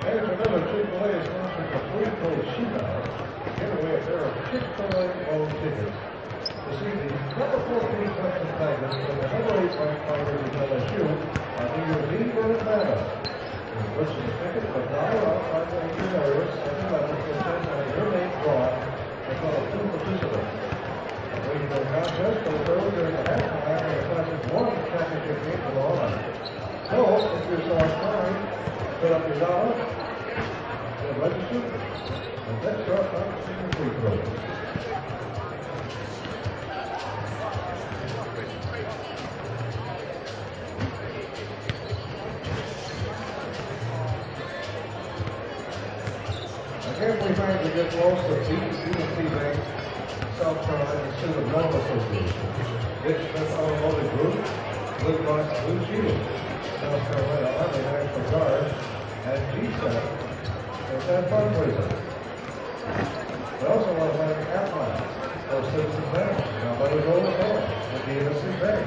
[SPEAKER 1] There's another Chick-fil-A sponsor for free-throw shootout. Giveaway a pair of Chick-fil-A owned tickets to see the number 14 Clemson Tigers and the number 8 ranked Tigers of LSU on New Year's Eve in Atlanta. In which the tickets are dialed out by the engineers and 11 percent on your name drawn as well as 2 participants. The regional contest will occur during the halftime of the Classic 1 championship game for all night. So, if you're so inclined, put up your dollar, and register, and let's start practicing free throws. Again, we find to get close to UNC Bank, South Carolina Student Loan Association, Richland Automotive Group, Blue Cross Blue Shield, South Carolina Army National Guard, and GSAT for that fundraiser. We also want to thank Atline for Citizens Bank, now by the Golden Hall, and the UNC Bank.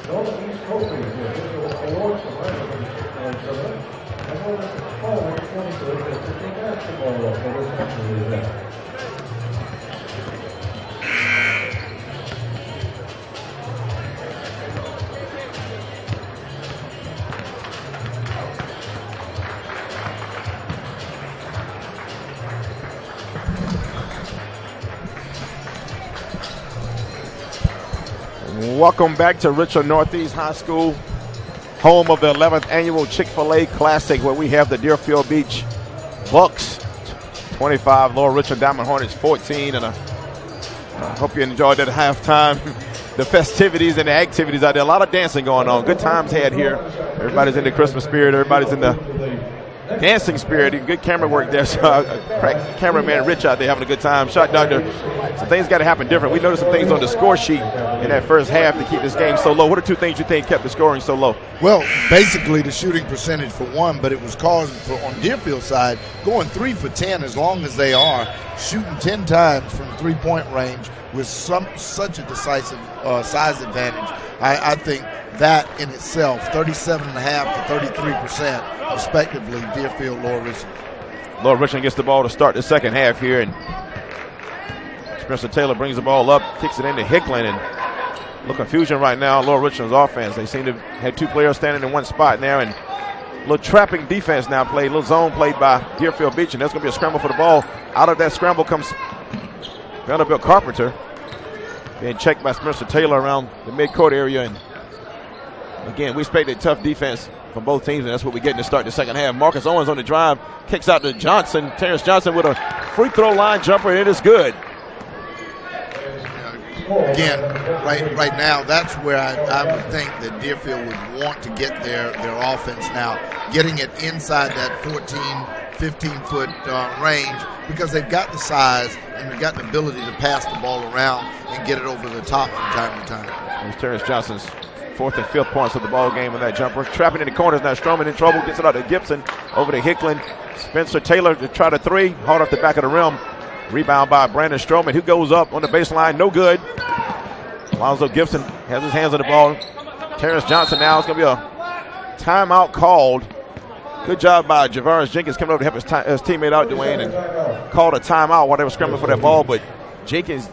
[SPEAKER 1] Golden East Trophy, the official awards for Chick-fil-A tournament, as well as the following 23rd district basketball for this century event.
[SPEAKER 2] Welcome back to Richland Northeast High School, home of the 11th annual Chick-fil-A Classic, where we have the Deerfield Beach Bucks 25, Lower Richland Diamond Hornets 14, and I hope you enjoyed that halftime, the festivities and the activities out there. A lot of dancing going on. Good times had here. Everybody's in the Christmas spirit. Everybody's in the dancing spirit. Good camera work there. So cameraman Rich out there having a good time. Shot doctor. Some things got to happen different. We noticed some things on the score sheet in that first half to keep this game so low. What are two things you think kept the scoring so low?
[SPEAKER 3] Well, basically the shooting percentage for one, but it was caused on Deerfield's side going 3 for 10 as long as they are, shooting 10 times from the three-point range with such a decisive size advantage. I think that in itself, 37.5% to 33% respectively, Deerfield, Lower Richland.
[SPEAKER 2] Lower Richland gets the ball to start the second half here, and Spencer Taylor brings the ball up, kicks it into Hickland, and a little confusion right now on Lower Richland's offense. They seem to have two players standing in one spot now, and a little trapping defense now played, a little zone played by Deerfield Beach, and there's going to be a scramble for the ball. Out of that scramble comes Vanderbilt Carpenter, being checked by Spencer Taylor around the midcourt area, and again, we expect a tough defense from both teams, and that's what we get to start the second half. Marcus Owens on the drive, kicks out to Johnson. Terrence Johnson with a free throw line jumper, and it is good.
[SPEAKER 3] Again, right now, that's where I would think that Deerfield would want to get their offense now, getting it inside that 14, 15-foot range, because they've got the size and they've got the ability to pass the ball around and get it over the top from time to time.
[SPEAKER 2] There's Terrence Johnson's fourth and fifth points of the ball game with that jumper. Trapping in the corners now. Stroman in trouble. Gets it out to Gibson. Over to Hickland. Spencer Taylor to try the three. Hard off the back of the rim. Rebound by Brandon Stroman, who goes up on the baseline. No good. Alonzo Gibson has his hands on the ball. Terrence Johnson now. It's going to be a timeout called. Good job by Javaris Jenkins coming over to help his teammate out, Dwayne, and called a timeout while they were scrambling for that ball. But Jenkins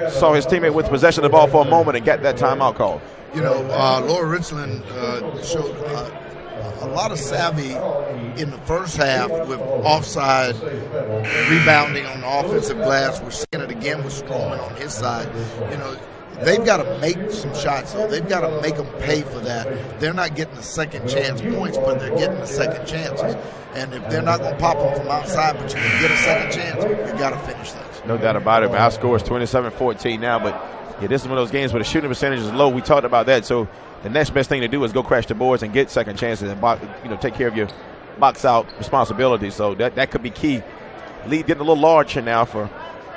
[SPEAKER 2] saw his teammate with possession of the ball for a moment and got that timeout called.
[SPEAKER 3] You know, Lower Richland showed a lot of savvy in the first half with offside rebounding on the offensive glass. We're seeing it again with Stroman on his side. You know, they've got to make some shots, though. They've got to make them pay for that. They're not getting the second chance points, but they're getting the second chances. And if they're not going to pop them from outside, but you can get a second chance, you've got to finish those.
[SPEAKER 2] No doubt about it. Our score is 27-14 now, but yeah, this is one of those games where the shooting percentage is low. We talked about that, so the next best thing to do is go crash the boards and get second chances and take care of your box out responsibilities. So that could be key. Lead getting a little large here now for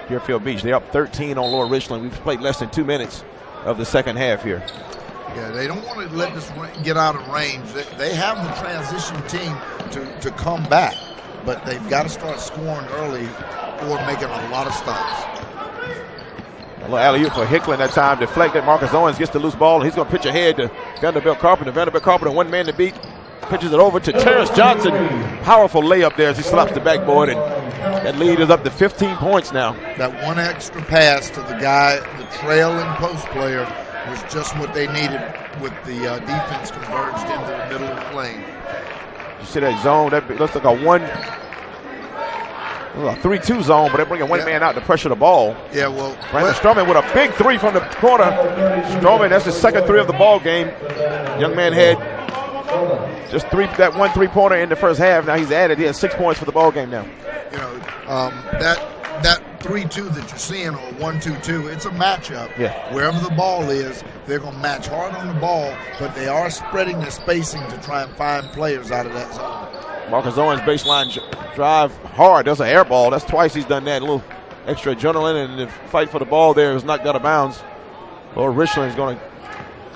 [SPEAKER 2] Deerfield Beach. They're up 13 on Lower Richland. We've played less than 2 minutes of the second half here.
[SPEAKER 3] Yeah, they don't want to let this get out of range. They have the transition team to come back, but they've got to start scoring early or making a lot of stops.
[SPEAKER 2] A little alley-oop for Hickland that time. Deflected. Marcus Owens gets the loose ball, and he's going to pitch ahead to Vanderbilt Carpenter. Vanderbilt Carpenter, one man to beat. Pitches it over to Terrence Johnson. Powerful layup there as he slaps the backboard, and that lead is up to 15 points now. That one extra pass to the guy, the trailing post player, was just what they needed with the defense converged into the middle of the lane. You see that zone? That looks like a 3-2 zone, but they're bringing one man out to pressure the ball. Yeah, well, Brandon Stroman with a big three from the corner. Stroman, that's his second three of the ball game. Young man had just that one three-pointer in the first half. Now he's added. He has 6 points for the ball game now. You know, that 3-2 that you're seeing, or 1-2-2, it's a matchup. Yeah. Wherever the ball is, they're going to match hard on the ball, but they are spreading the spacing to try and find players out of that zone. Marcus Owens baseline drive hard. That's an air ball. That's twice he's done that. A little extra adrenaline, and the fight for the ball there was knocked out of bounds. Lower Richland is going to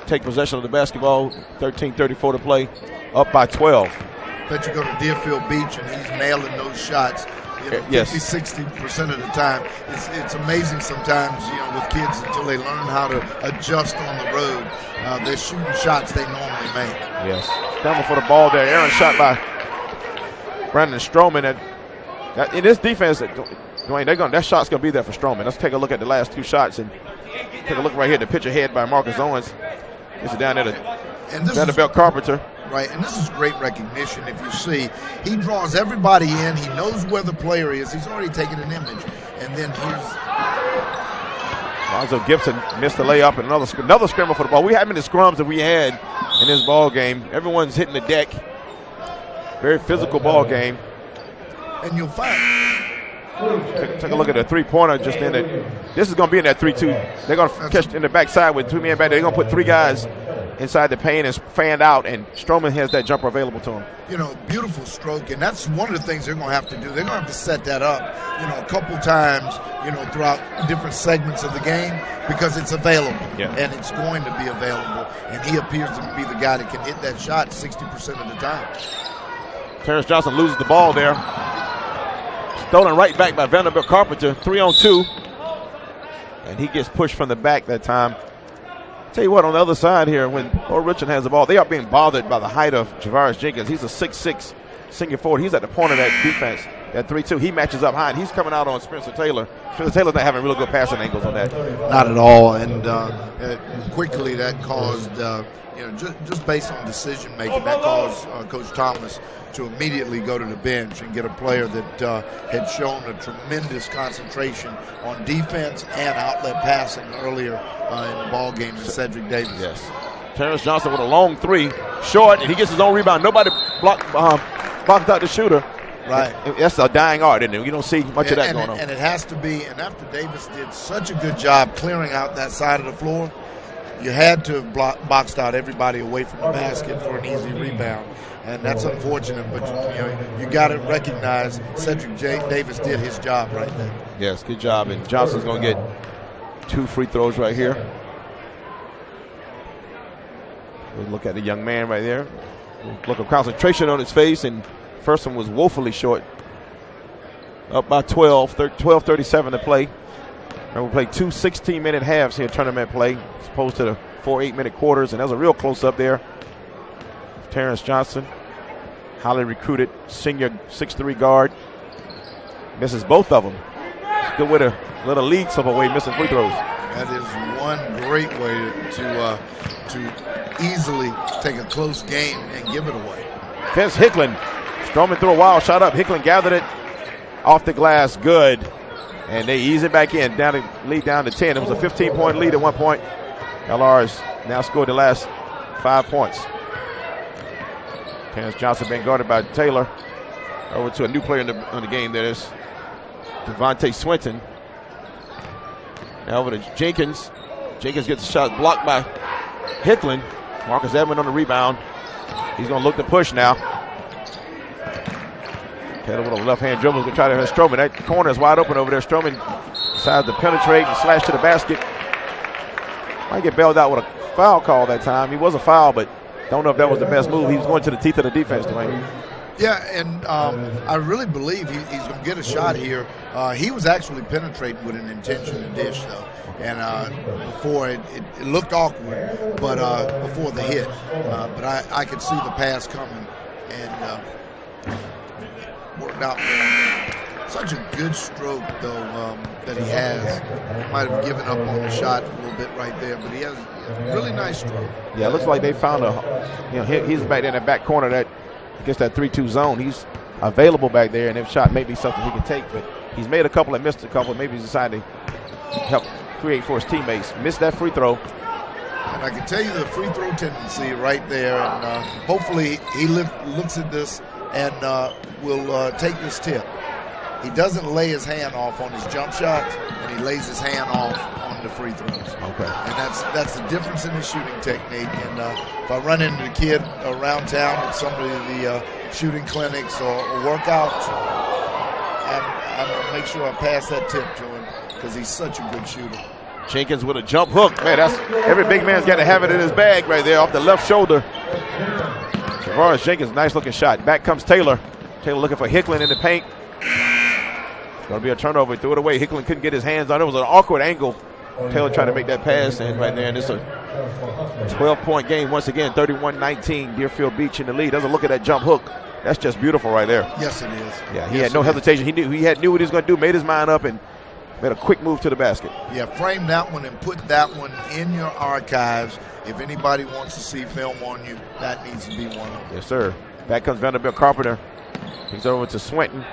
[SPEAKER 2] take possession of the basketball. 13:34 to play, up by 12. Bet you go to Deerfield Beach and he's nailing those shots. You know, 50-60% of the time. It's amazing sometimes, you know, with kids until they learn how to adjust on the road. They're shooting shots they normally make. Yes. Scramble for the ball there. Aaron shot by Brandon Stroman. In this defense, Dwayne, that shot's going to be there for Stroman. Let's take a look at the last two shots and take a look right here. The pitch ahead by Marcus Owens. Gets it down there to Vanderbilt Carpenter. Right, and this is great recognition. If you see, he draws everybody in. He knows where the player is. He's already taken an image. And then here's Lonzo Gibson missed the layup, and another scramble for the ball. We have many scrums that we had in this ball game. Everyone's hitting the deck. Very physical ball game. And you'll find. Take a look at the three-pointer just in it. This is going to be in that 3-2. They're going to catch in the backside with two men back there. They're going to put three guys inside the paint and fanned out, and Stroman has that jumper available to him. You know, beautiful stroke, and that's one of the things they're going to have to do. They're going to have to set that up, you know, a couple times, you know, throughout different segments of the game because it's available, and it's going to be available, and he appears to be the guy that can hit that shot 60% of the time. Terrence Johnson loses the ball there. Stolen right back by Vanderbilt Carpenter, 3-on-2, and he gets pushed from the back that time. Tell you what, on the other side here, when Richland has the ball, they are being bothered by the height of Javaris Jenkins. He's a 6'6" senior forward. He's at the point of that defense, that 3-2. He matches up high, and he's coming out on Spencer Taylor. Spencer Taylor's not having really good passing angles on that. Not at all, and quickly that caused, you know, just based on decision making, that caused Coach Thomas to immediately go to the bench and get a player that had shown a tremendous concentration on defense and outlet passing earlier in the ball game in Cedric Davis. Yes. Terrence Johnson with a long three, short, and he gets his own rebound. Nobody blocked out the shooter. Right. That's a dying art, isn't it? You don't see much of that going on. And it has to be, and after Davis did such a good job clearing out that side of the floor, you had to have boxed out everybody away from the basket for an easy rebound. And that's unfortunate, but you know, you got to recognize Cedric Davis did his job right there. Yes, good job. And Johnson's going to get 2 free throws right here. We'll look at the young man right there. Look of concentration on his face, and first one was woefully short. Up by 12, 12:37 to play. And we played 2 16-minute halves here, tournament play, as opposed to the 4 8-minute quarters, and that was a real close-up there. Terrence Johnson, highly recruited senior 6'3" guard, misses both of them. Good way to let a lead some away, missing free throws. That is one great way to easily take a close game and give it away. Vince Hickland. Stroman threw a wild shot up. Hickland gathered it off the glass. Good. And they ease it back in. Lead down to 10. It was a 15-point lead at one point. LR's now scored the last 5 points. Terrence Johnson being guarded by Taylor. Over to a new player in the game. There's Devontae Swinton. Now over to Jenkins. Jenkins gets the shot blocked by Hickland. Marcus Edmond on the rebound. He's going to look to push now. Taylor with a left-hand dribble is going to try to hit Stroman. That corner is wide open over there. Stroman decides to penetrate and slash to the basket. Might get bailed out with a foul call that time. He was a foul, but don't know if that was the best move. He was going to the teeth of the defense, Dwayne.
[SPEAKER 3] Yeah, and I really believe he's going to get a shot here. He was actually penetrating with an intention to dish, though. And before it looked awkward, but before the hit. But I could see the pass coming and worked out. Such a good stroke, though, that he has. Might have given up on the shot a little bit right there, but he has a really nice stroke.
[SPEAKER 2] Yeah, it looks like they found he's back there in that back corner that against that 3-2 zone. He's available back there, and if shot may be something he can take, but he's made a couple and missed a couple. Maybe he's decided to help create for his teammates. Missed that free throw.
[SPEAKER 3] And I can tell you the free throw tendency right there, and hopefully he looks at this and will take this tip. He doesn't lay his hand off on his jump shots, and he lays his hand off on the free throws.
[SPEAKER 2] Okay.
[SPEAKER 3] And that's the difference in his shooting technique. And if I run into a kid around town at some of the shooting clinics or workouts, I'm going to make sure I pass that tip to him because he's such a good shooter.
[SPEAKER 2] Jenkins with a jump hook. Man, that's every big man's got to have it in his bag right there off the left shoulder. Javaris Jenkins, nice looking shot. Back comes Taylor. Taylor looking for Hickland in the paint. Going to be a turnover. He threw it away. Hickland couldn't get his hands on it. It was an awkward angle. Taylor trying to make that pass and right there. And it's a 12-point game once again. 31-19. Deerfield Beach in the lead. Doesn't look at that jump hook. That's just beautiful right there.
[SPEAKER 3] Yes, it is.
[SPEAKER 2] Yeah, he had no hesitation. He knew what he was going to do. Made his mind up and made a quick move to the basket.
[SPEAKER 3] Yeah, frame that one and put that one in your archives. If anybody wants to see film on you, that needs to be one of them.
[SPEAKER 2] Yes, sir. Back comes Vanderbilt Carpenter. He's over to Swinton.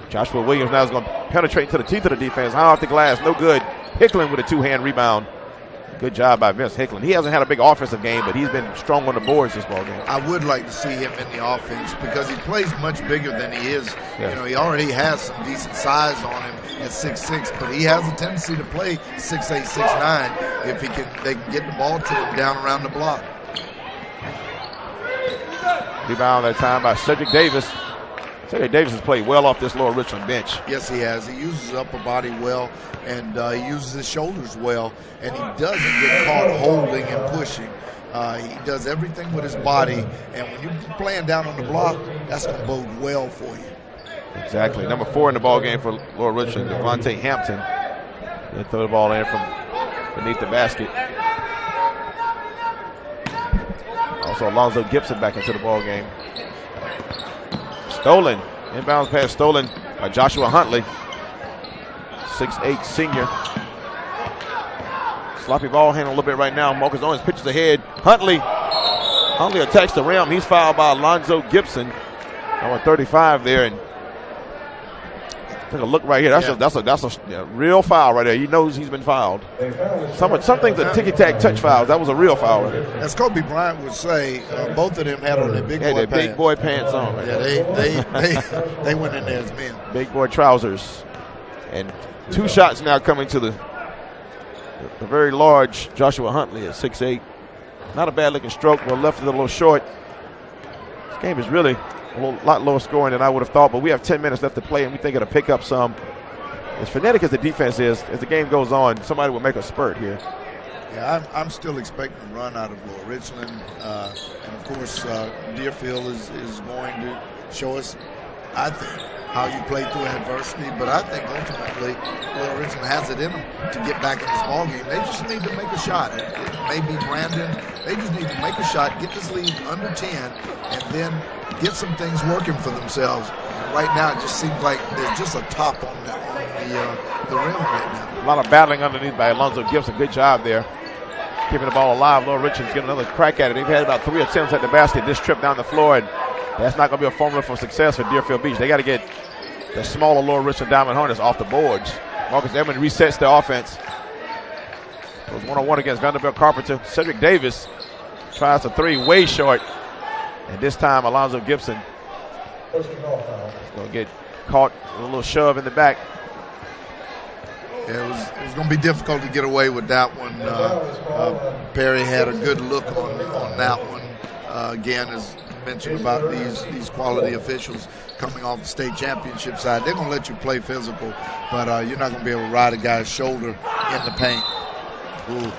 [SPEAKER 2] Joshua Williams now is going to penetrate to the teeth of the defense. High off the glass, no good. Hickland with a two-hand rebound. Good job by Vince Hickland. He hasn't had a big offensive game, but he's been strong on the boards this ball game.
[SPEAKER 3] I would like to see him in the offense because he plays much bigger than he is.
[SPEAKER 2] Yeah.
[SPEAKER 3] You know, he already has some decent size on him at 6'6", but he has a tendency to play 6'8", 6'9", if they can get the ball to him down around the block.
[SPEAKER 2] Rebound that time by Cedric Davis. Cedric Davis has played well off this Lower Richland bench.
[SPEAKER 3] Yes, he has. He uses his upper body well, and he uses his shoulders well, and he doesn't get caught holding and pushing. He does everything with his body, and when you're playing down on the block, that's going to bode well for you.
[SPEAKER 2] Exactly. Number 4 in the ball game for Lower Richland, Devontae Hampton. They throw the ball in from beneath the basket. Also, Alonzo Gibson back into the ball game. Stolen. Inbounds pass stolen by Joshua Huntley. 6'8" senior. Sloppy ball handle a little bit right now. Marcus Owens pitches ahead. Huntley attacks the rim. He's fouled by Alonzo Gibson. Number 35 there. And take a look right here. That's a real foul right there. He knows he's been fouled. Some things are ticky-tack touch fouls. That was a real foul right there.
[SPEAKER 3] As Kobe Bryant would say, both of them had on their
[SPEAKER 2] big boy pants on. Right
[SPEAKER 3] yeah, they went in there as men.
[SPEAKER 2] Big boy trousers. And 2 shots now coming to the very large Joshua Huntley at 6'8". Not a bad looking stroke. Well, left it a little short. This game is really a lot lower scoring than I would have thought, but we have 10 minutes left to play, and we think it'll pick up some. As frenetic as the defense is, as the game goes on, somebody will make a spurt here.
[SPEAKER 3] Yeah, I'm still expecting a run out of Lower Richland. And, of course, Deerfield is going to show us, I think, how you play through adversity. But I think ultimately Lower Richland has it in them to get back in this ballgame. They just need to make a shot. It may be Brandon. They just need to make a shot, get this lead under 10, and then get some things working for themselves. And right now, it just seems like there's just a top on the rim right now.
[SPEAKER 2] A lot of battling underneath by Alonzo Gibson. Good job there. Keeping the ball alive. Lower Richland's getting another crack at it. They've had about 3 attempts at the basket this trip down the floor, and That's not going to be a formula for success for Deerfield Beach. They got to get the smaller Lower Richland Diamond Hornets off the boards. Marcus Edmond resets the offense. Goes one-on-one against Vanderbilt Carpenter. Cedric Davis tries a three, way short. And this time, Alonzo Gibson is going to get caught with a little shove in the back.
[SPEAKER 3] Yeah, it was going to be difficult to get away with that one. Perry had a good look on that one. Again, as mentioned about these quality officials coming off the state championship side, they're going to let you play physical, but you're not going to be able to ride a guy's shoulder in the paint. Ooh.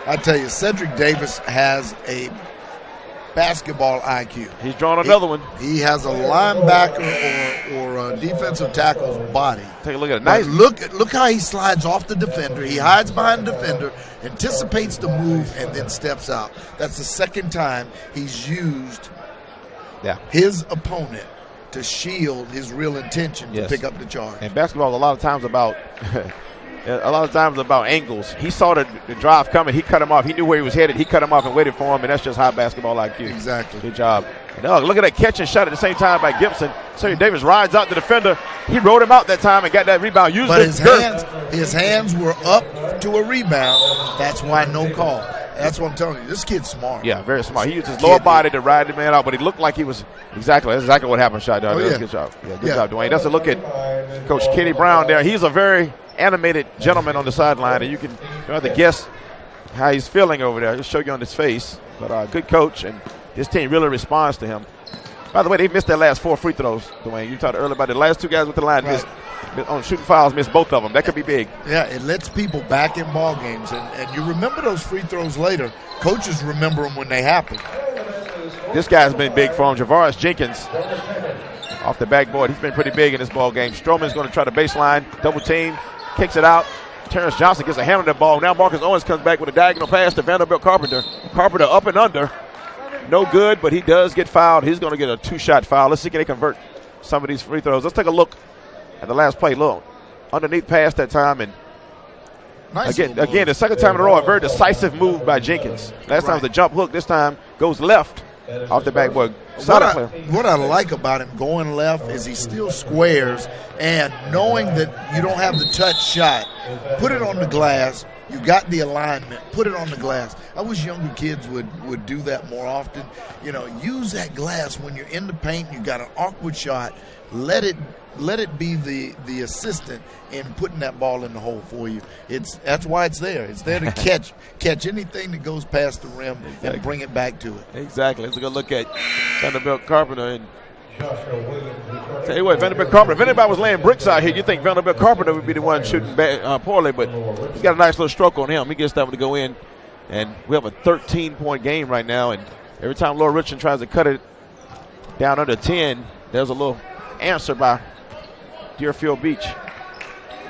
[SPEAKER 3] I tell you, Cedric Davis has a basketball IQ.
[SPEAKER 2] He's drawn another one.
[SPEAKER 3] He has a linebacker or a defensive tackle's body.
[SPEAKER 2] Take a look at it. Nice.
[SPEAKER 3] Look how he slides off the defender. He hides behind the defender, anticipates the move, and then steps out. That's the second time he's used his opponent to shield his real intention to pick up the charge.
[SPEAKER 2] And basketball is a lot of times about angles. He saw the drive coming. He cut him off. He knew where he was headed. He cut him off and waited for him, and that's just high basketball IQ.
[SPEAKER 3] Exactly.
[SPEAKER 2] Good job. And look at that catch and shot at the same time by Gibson. Cedric Davis rides out the defender. He rode him out that time and got that rebound.
[SPEAKER 3] But his hands were up to a rebound. That's why no call. That's what I'm telling you. This kid's smart.
[SPEAKER 2] Yeah, very smart. He used his lower body to ride the man out, but he looked like he was that's exactly what happened, Shot. Good job. Yeah, good job, Dwayne. That's a look at Coach Kenny Brown there. He's a very animated gentleman on the sideline, and you have to guess how he's feeling over there. He'll show you on his face. But good coach, and this team really responds to him. By the way, they missed their last 4 free throws, Dwayne. You talked earlier about the last 2 guys with the line missed on shooting fouls, missed both of them. That could be big.
[SPEAKER 3] Yeah, it lets people back in ball games, and you remember those free throws later. Coaches remember them when they happen.
[SPEAKER 2] This guy's been big for him. Javaris Jenkins off the backboard. He's been pretty big in this ball game. Stroman's going to try the baseline, double team, kicks it out. Terrence Johnson gets a hand on the ball. Now Marcus Owens comes back with a diagonal pass to Vanderbilt Carpenter. Carpenter up and under. No good, but he does get fouled. He's going to get a 2-shot foul. Let's see can they convert some of these free throws. Let's take a look at the last play. Look, underneath pass that time. And
[SPEAKER 3] nice
[SPEAKER 2] again, the second time in a row, a very decisive move by Jenkins. Last time was a jump hook. This time goes left off the backboard.
[SPEAKER 3] What I like about him going left is he still squares, and knowing that you don't have the touch shot, put it on the glass. You got the alignment, put it on the glass. I wish younger kids would do that more often. Use that glass when you're in the paint and you got an awkward shot. Let it be the assistant in putting that ball in the hole for you. That's why it's there. It's there to catch anything that goes past the rim and bring it back to it.
[SPEAKER 2] Exactly. Let's go look at Vanderbilt Carpenter. And tell you what, Vanderbilt Carpenter, if anybody was laying bricks out here, you think Vanderbilt Carpenter would be the one shooting poorly, but he's got a nice little stroke on him. He gets that one to go in, and we have a 13-point game right now, and every time Lower Richland tries to cut it down under 10, there's a little answer by Deerfield Beach.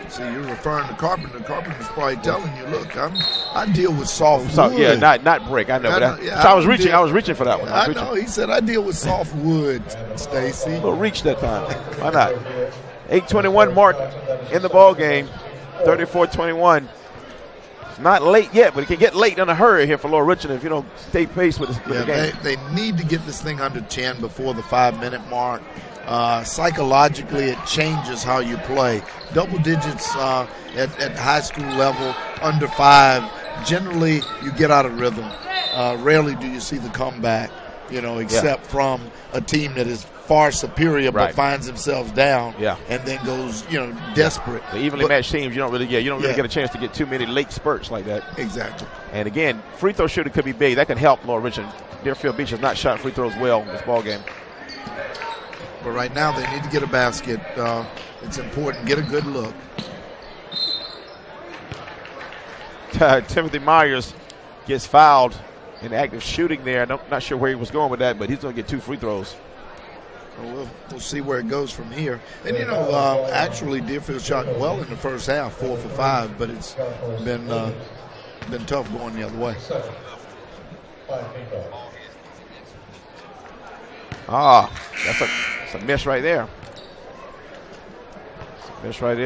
[SPEAKER 3] See, you're referring to Carpenter. Carpenter's probably telling you, look, I deal with soft wood.
[SPEAKER 2] Yeah, not brick. I know. I was reaching for that one.
[SPEAKER 3] I know. He said I deal with soft wood, Stacy.
[SPEAKER 2] A little reach that time. Why not? 8:21 mark in the ball game. 34-21. It's not late yet, but it can get late in a hurry here for Lower Richland if you don't stay pace with the game.
[SPEAKER 3] They need to get this thing under 10 before the 5-minute mark. Psychologically, it changes how you play. Double digits at high school level, under 5, generally you get out of rhythm. Rarely do you see the comeback, except from a team that is far superior but finds themselves down and then goes, desperate.
[SPEAKER 2] The evenly matched teams, you don't really get a chance to get too many late spurts like that.
[SPEAKER 3] Exactly.
[SPEAKER 2] And again, free throw shooting could be big. That can help Lower Richland. Deerfield Beach has not shot free throws well in this ball game.
[SPEAKER 3] But right now they need to get a basket. It's important. Get a good look.
[SPEAKER 2] Timothy Myers gets fouled in active shooting there. I'm not sure where he was going with that, but he's going to get 2 free throws.
[SPEAKER 3] Well, we'll see where it goes from here. And, actually Deerfield shot well in the first half, 4 for 5, but it's been tough going the other way.
[SPEAKER 2] That's a miss right there.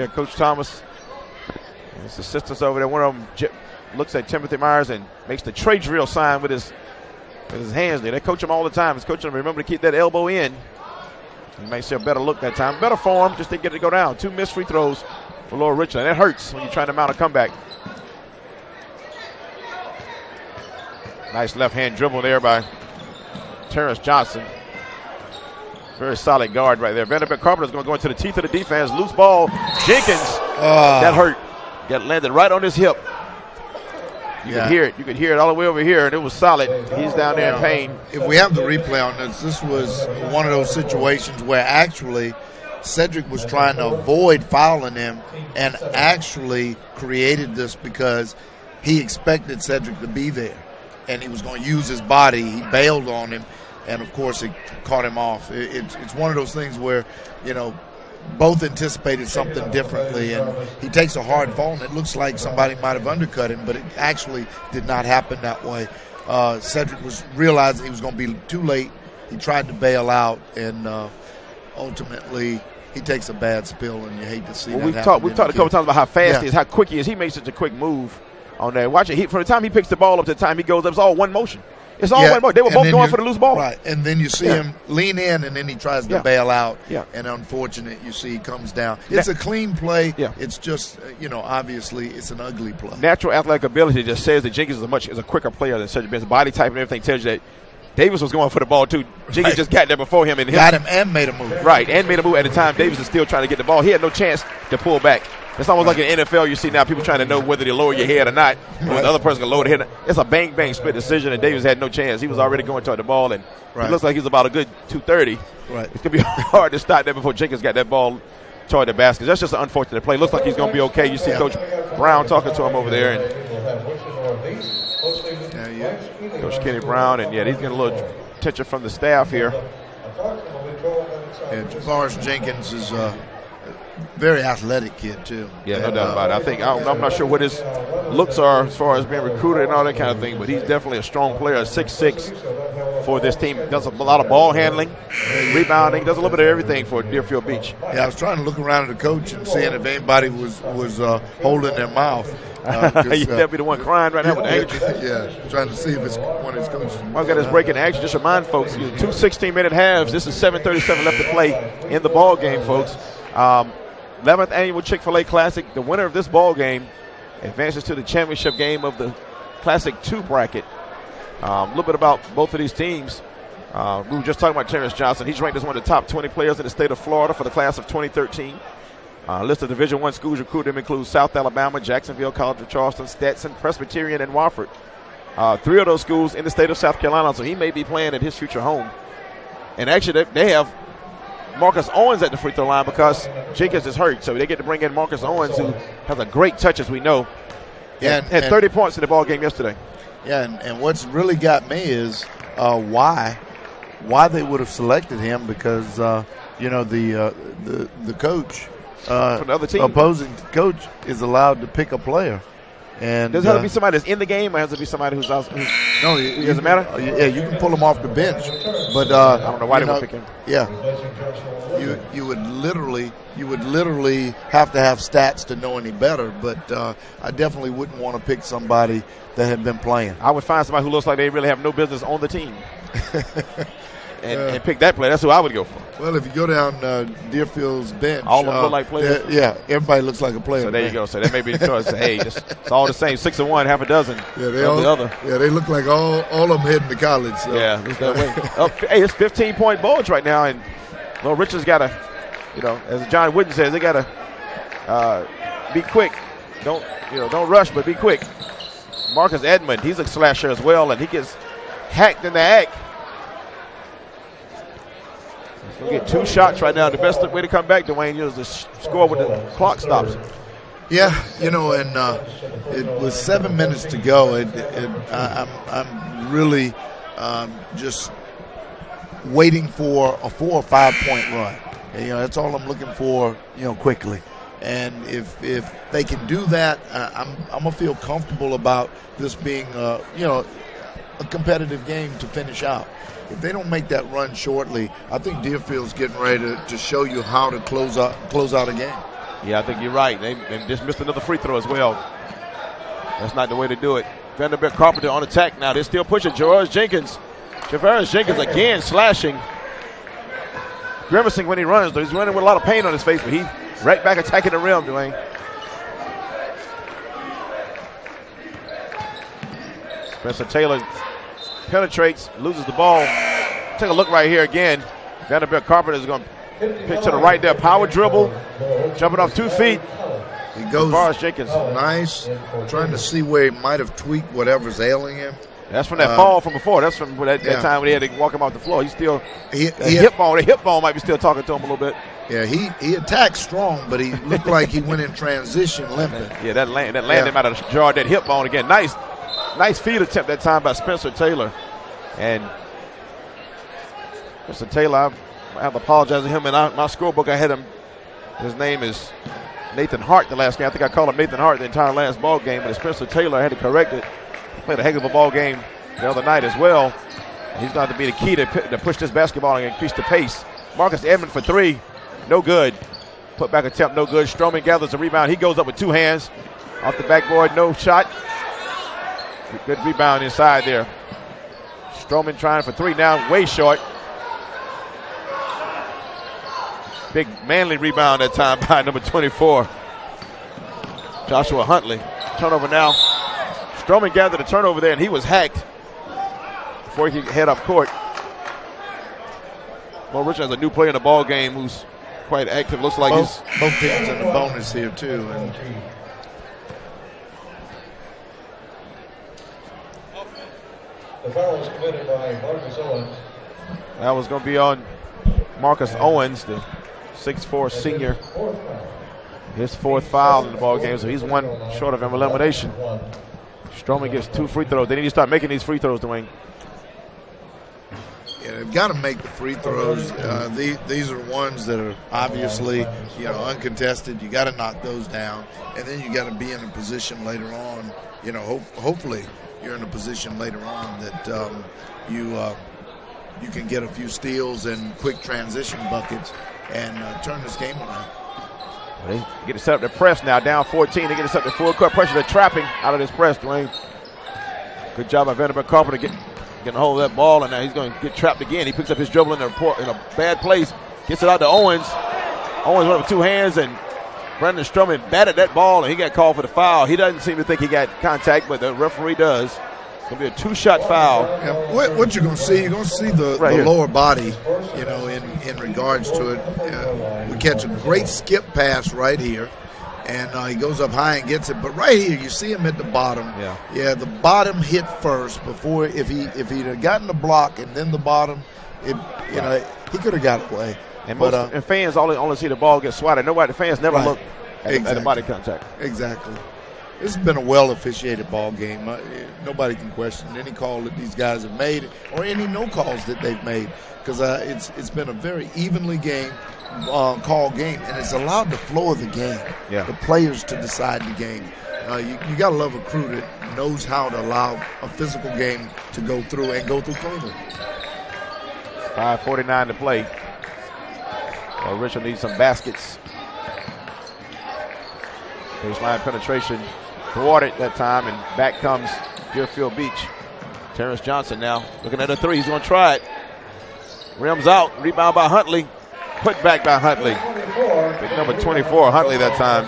[SPEAKER 2] Coach Thomas and his assistants over there. One of them looks at Timothy Myers and makes the trade drill sign with his with his hands there. They coach him all the time. He's coaching him, remember to keep that elbow in. He may see a better look that time. Better form, just didn't get it to go down. 2 missed free throws for Lower Richland. That hurts when you're trying to mount a comeback. Nice left-hand dribble there by Terrence Johnson. Very solid guard right there. Vanderbilt Carpenter's going to go into the teeth of the defense. Loose ball. Jenkins. That hurt. Got landed right on his hip. You could hear it. You could hear it all the way over here, and it was solid. He's down there in pain.
[SPEAKER 3] If we have the replay on this was one of those situations where actually Cedric was trying to avoid fouling him and actually created this because he expected Cedric to be there, and he was going to use his body. He bailed on him, and, of course, it caught him off. It's one of those things where, both anticipated something differently, and he takes a hard fall, and it looks like somebody might have undercut him, but it actually did not happen that way. Cedric was realizing he was going to be too late. He tried to bail out, and ultimately he takes a bad spill, and you hate to see that happen.
[SPEAKER 2] We've talked a couple times about how fast he is, how quick he is. He made such a quick move on there. Watch it. From the time he picks the ball up to the time he goes up, it's all one motion. It's all one motion. They were both going for the loose ball.
[SPEAKER 3] Right, and then you see him lean in, and then he tries to bail out. And unfortunate, you see he comes down. It's a clean play. It's just, obviously it's an ugly play.
[SPEAKER 2] Natural athletic ability just says that Jenkins is a quicker player than Cedric. His body type and everything tells you that Davis was going for the ball too. Jenkins just got there before him. And
[SPEAKER 3] got him and made a move.
[SPEAKER 2] Right, and made a move at the time. Davis is still trying to get the ball. He had no chance to pull back. It's almost like in NFL, you see now people trying to know whether they lower your head or not. The other person can lower the head. It's a bang-bang split decision, and Davis had no chance. He was already going toward the ball, and it looks like he's about a good 230.
[SPEAKER 3] Right.
[SPEAKER 2] It's going to be hard to stop that before Jenkins got that ball toward the basket. That's just an unfortunate play. Looks like he's going to be okay. You see Coach Brown talking to him over there. And Coach Kenny Brown, and he's getting a little attention from the staff here.
[SPEAKER 3] And Javaris Jenkins is very athletic kid too.
[SPEAKER 2] Yeah, no doubt about it. I'm not sure what his looks are as far as being recruited and all that kind of thing, but he's definitely a strong player, 6'6" for this team. Does a lot of ball handling, rebounding, does a little bit of everything for Deerfield Beach.
[SPEAKER 3] Yeah, I was trying to look around at the coach and seeing if anybody was holding their mouth.
[SPEAKER 2] You'd be the one crying right now with the
[SPEAKER 3] handkerchief. Trying to see if it's one of his coaches.
[SPEAKER 2] I've got this breaking action. Just remind folks, 2 16-minute halves. This is 7:37 left to play in the ball game, folks. 11th annual Chick-fil-A Classic. The winner of this ball game advances to the championship game of the Classic 2 bracket. A little bit about both of these teams. We were just talking about Terrence Johnson. He's ranked as one of the top 20 players in the state of Florida for the class of 2013. List of Division I schools recruited him includes South Alabama, Jacksonville, College of Charleston, Stetson, Presbyterian, and Wofford. 3 of those schools in the state of South Carolina, so he may be playing at his future home. And actually, they have Marcus Owens at the free throw line because Jenkins is hurt, so they get to bring in Marcus Owens, who has a great touch, as we know. Had 30 points in the ball game yesterday.
[SPEAKER 3] Yeah, and what's really got me is why they would have selected him, because the coach,
[SPEAKER 2] from the other team,
[SPEAKER 3] opposing coach, is allowed to pick a player. And
[SPEAKER 2] does it have to be somebody that's in the game, or has it to be somebody who's out?
[SPEAKER 3] No,
[SPEAKER 2] it doesn't matter.
[SPEAKER 3] Yeah, you can pull him off the bench, but
[SPEAKER 2] I don't know why they would pick him.
[SPEAKER 3] Yeah, you would literally have to have stats to know any better. But I definitely wouldn't want to pick somebody that had been playing.
[SPEAKER 2] I would find somebody who looks like they really have no business on the team. And pick that player. That's who I would go for.
[SPEAKER 3] Well, if you go down Deerfield's bench,
[SPEAKER 2] all of them look like players.
[SPEAKER 3] Everybody looks like a player.
[SPEAKER 2] So there you go. So that may be the choice. Hey, it's all the same. 6 and 1, half a dozen.
[SPEAKER 3] Yeah, they look like all of them heading to college. So.
[SPEAKER 2] Yeah, it's that way. Hey, it's 15-point bulge right now, and Richard's got to, as John Wooden says, they got to be quick. Don't rush, but be quick. Marcus Edmond, he's a slasher as well, and he gets hacked in the act. We'll get 2 shots right now. The best way to come back, Dwayne, is to score when the clock stops.
[SPEAKER 3] Yeah, and it was 7 minutes to go. I'm really just waiting for a 4 or 5 point run. That's all I'm looking for, quickly. And if they can do that, I'm gonna feel comfortable about this being, a competitive game to finish out. If they don't make that run shortly, I think Deerfield's getting ready to show you how to close out a game.
[SPEAKER 2] Yeah, I think you're right. They just missed another free throw as well. That's not the way to do it. Vanderbilt Carpenter on attack now. They're still pushing. George Jenkins Javaris Jenkins again slashing. Grimacing when he runs, though. He's running with a lot of pain on his face, but he's right back attacking the rim, Dwayne. Spencer Taylor penetrates, loses the ball. Take a look right here again. Vanderbilt Carpenter is going to pitch to the right there. Power dribble, jumping off 2 feet.
[SPEAKER 3] He goes
[SPEAKER 2] Javaris Jenkins.
[SPEAKER 3] Nice. Trying to see where he might have tweaked whatever's ailing him.
[SPEAKER 2] That's from that fall from before. That's from that time when he had to walk him off the floor. He's still the hip bone might be still talking to him a little bit.
[SPEAKER 3] Yeah, he attacked strong, but he looked like he went in transition limping.
[SPEAKER 2] Yeah, that landed him out of the jar, that hip bone again. Nice feed attempt that time by Spencer Taylor. And Spencer Taylor, I have to apologize to him. In my scorebook, I had him. His name is Nathan Hart the last game. I think I called him Nathan Hart the entire last ball game, but Spencer Taylor, I had to correct it. He played a heck of a ball game the other night as well. He's going to have to be the key to push this basketball and increase the pace. Marcus Edmond for 3. No good. Put back attempt, no good. Stroman gathers a rebound. He goes up with 2 hands. Off the backboard, no shot. Good rebound inside there. Stroman trying for 3 now, way short. Big manly rebound that time by number 24. Joshua Huntley. Turnover now. Stroman gathered a turnover there, and he was hacked before he could head up court. Well, Richland has a new player in the ball game who's quite active. Looks like
[SPEAKER 3] both teams in the bonus here too. And
[SPEAKER 1] the foul was committed by Marcus Owens.
[SPEAKER 2] That was going to be on Marcus Owens, the 6'4" senior. His 4th foul in the ball game, so he's 1 short of elimination. Stroman gets 2 free throws. They need to start making these free throws, Dwayne.
[SPEAKER 3] Yeah, they've got to make the free throws. These are ones that are obviously, uncontested. You got to knock those down, and then you got to be in a position later on. Hopefully you're in a position later on that you can get a few steals and quick transition buckets and turn this game around.
[SPEAKER 2] They get it set up to press now, down 14. They get it set up to full court pressure. They're trapping out of this press, Dwayne. Good job by Vanderbilt Carpenter getting a hold of that ball, and now he's going to get trapped again. He picks up his dribble in a bad place, gets it out to Owens. Owens went with 2 hands, and Brandon Stroman batted that ball, and he got called for the foul. He doesn't seem to think he got contact, but the referee does. It's going to be a 2-shot foul.
[SPEAKER 3] Yeah, what you're going to see, you're going to see the lower body, in regards to it. We catch a great skip pass right here, and he goes up high and gets it. But right here, you see him at the bottom. Yeah, the bottom hit first before. If he'd have gotten the block and then the bottom, he could have got away.
[SPEAKER 2] And and fans only see the ball get swatted. The fans never look at the body contact.
[SPEAKER 3] Exactly. This has been a well-officiated ball game. Nobody can question any call that these guys have made or any no calls that they've made, because it's been a very evenly call game, and it's allowed the flow of the game, the players to decide the game. You got to love a crew that knows how to allow a physical game to go through and go through quickly.
[SPEAKER 2] 5:49 to play. Richland needs some baskets. Baseline penetration thwarted that time, and back comes Deerfield Beach. Terrence Johnson now looking at a 3. He's going to try it. Rims out. Rebound by Huntley. Put back by Huntley. Big number 24, Huntley that time.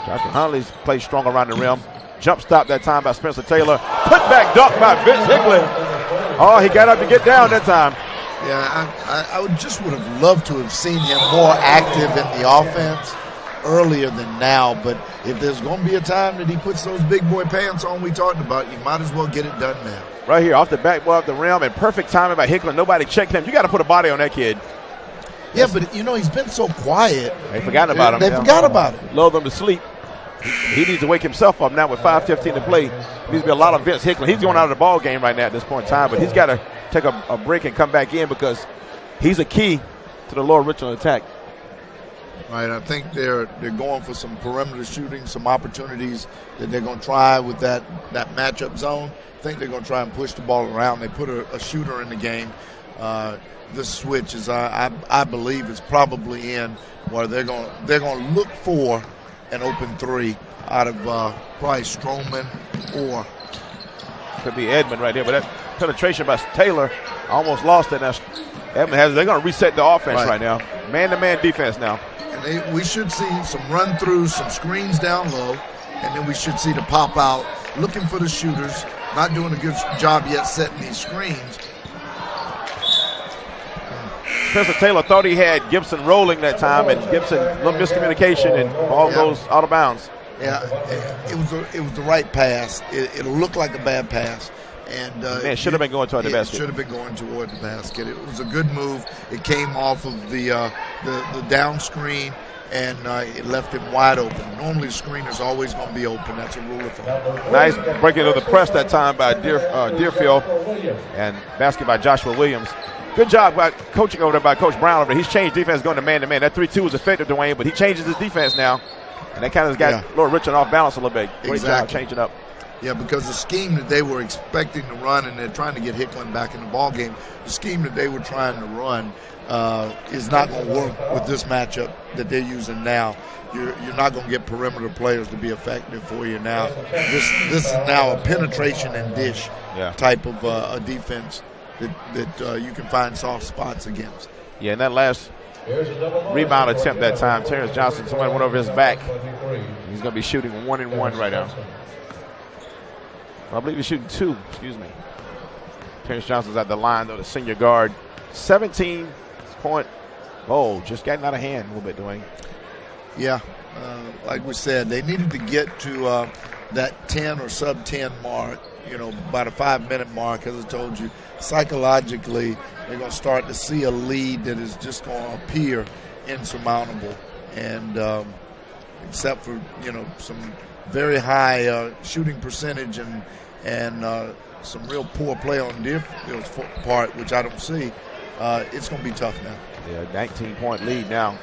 [SPEAKER 2] Joshua Huntley's played strong around the rim. Jump stop that time by Spencer Taylor. Put back dunk by Vince Hicklin. Oh, he got up to get down that time.
[SPEAKER 3] Yeah, I would have loved to have seen him more active in the offense earlier than now, but if there's going to be a time that he puts those big boy pants on we talked about, you might as well get it done now.
[SPEAKER 2] Right here, off the backboard of the rim, and perfect timing by Hicklin. Nobody checked him. You got to put a body on that kid.
[SPEAKER 3] Yeah, but he's been so quiet.
[SPEAKER 2] They forgot about him.
[SPEAKER 3] They forgot about him.
[SPEAKER 2] Lulled him to sleep. He needs to wake himself up now with 5:15 to play. Needs to be a lot of Vince Hicklin. He's going out of the ball game right now at this point in time, but he's got to take a break and come back in, because he's a key to the Lower Richland attack.
[SPEAKER 3] Right, I think they're going for some perimeter shooting, some opportunities that they're going to try with that matchup zone. I think they're going to try and push the ball around. They put a shooter in the game. This switch is, I believe, is probably in where they're going to look for an open 3 out of probably Stroman or
[SPEAKER 2] could be Edmond right there, but penetration by Taylor. Almost lost it. Now Edmond they're going to reset the offense right now. Man-to-man defense now.
[SPEAKER 3] And we should see some run-throughs, some screens down low, and then we should see the pop out, looking for the shooters, not doing a good job yet setting these screens.
[SPEAKER 2] Spencer Taylor thought he had Gibson rolling that time, and Gibson, a little miscommunication, and ball goes out of bounds.
[SPEAKER 3] Yeah, it was the right pass. It'll look like a bad pass. And
[SPEAKER 2] man, should have been going toward the basket.
[SPEAKER 3] It should have been going toward the basket. It was a good move. It came off of the down screen, and it left him wide open. Normally, the screen is always going to be open. That's a rule of thumb.
[SPEAKER 2] Nice breaking of the press that time by Deerfield, and basket by Joshua Williams. Good job by coaching over there by Coach Brown over there. He's changed defense going to man-to-man. That 3-2 was effective, Dwayne, but he changes his defense now. And that kind of got Lord Richland off balance a little bit. Great job changing up.
[SPEAKER 3] Yeah, because the scheme that they were expecting to run, and they're trying to get Richland back in the ball game, the scheme that they were trying to run is not going to work with this matchup that they're using now. You're not going to get perimeter players to be effective for you now. This is now a penetration and dish type of a defense that you can find soft spots against.
[SPEAKER 2] Yeah, and that last rebound attempt that time, Terrence Johnson, somebody went over his back. He's going to be shooting 1-and-1 right now. I believe he's shooting 2, excuse me. Terrence Johnson's at the line, though, the senior guard. 17-point bowl, just getting out of hand a little bit, Dwayne.
[SPEAKER 3] Yeah, like we said, they needed to get to that 10 or sub-10 mark, by the 5-minute mark, as I told you. Psychologically, they're going to start to see a lead that is just going to appear insurmountable. And except for, some very high shooting percentage and some real poor play on Deerfield's part, which I don't see, it's going to be tough now.
[SPEAKER 2] Yeah, 19-point lead now.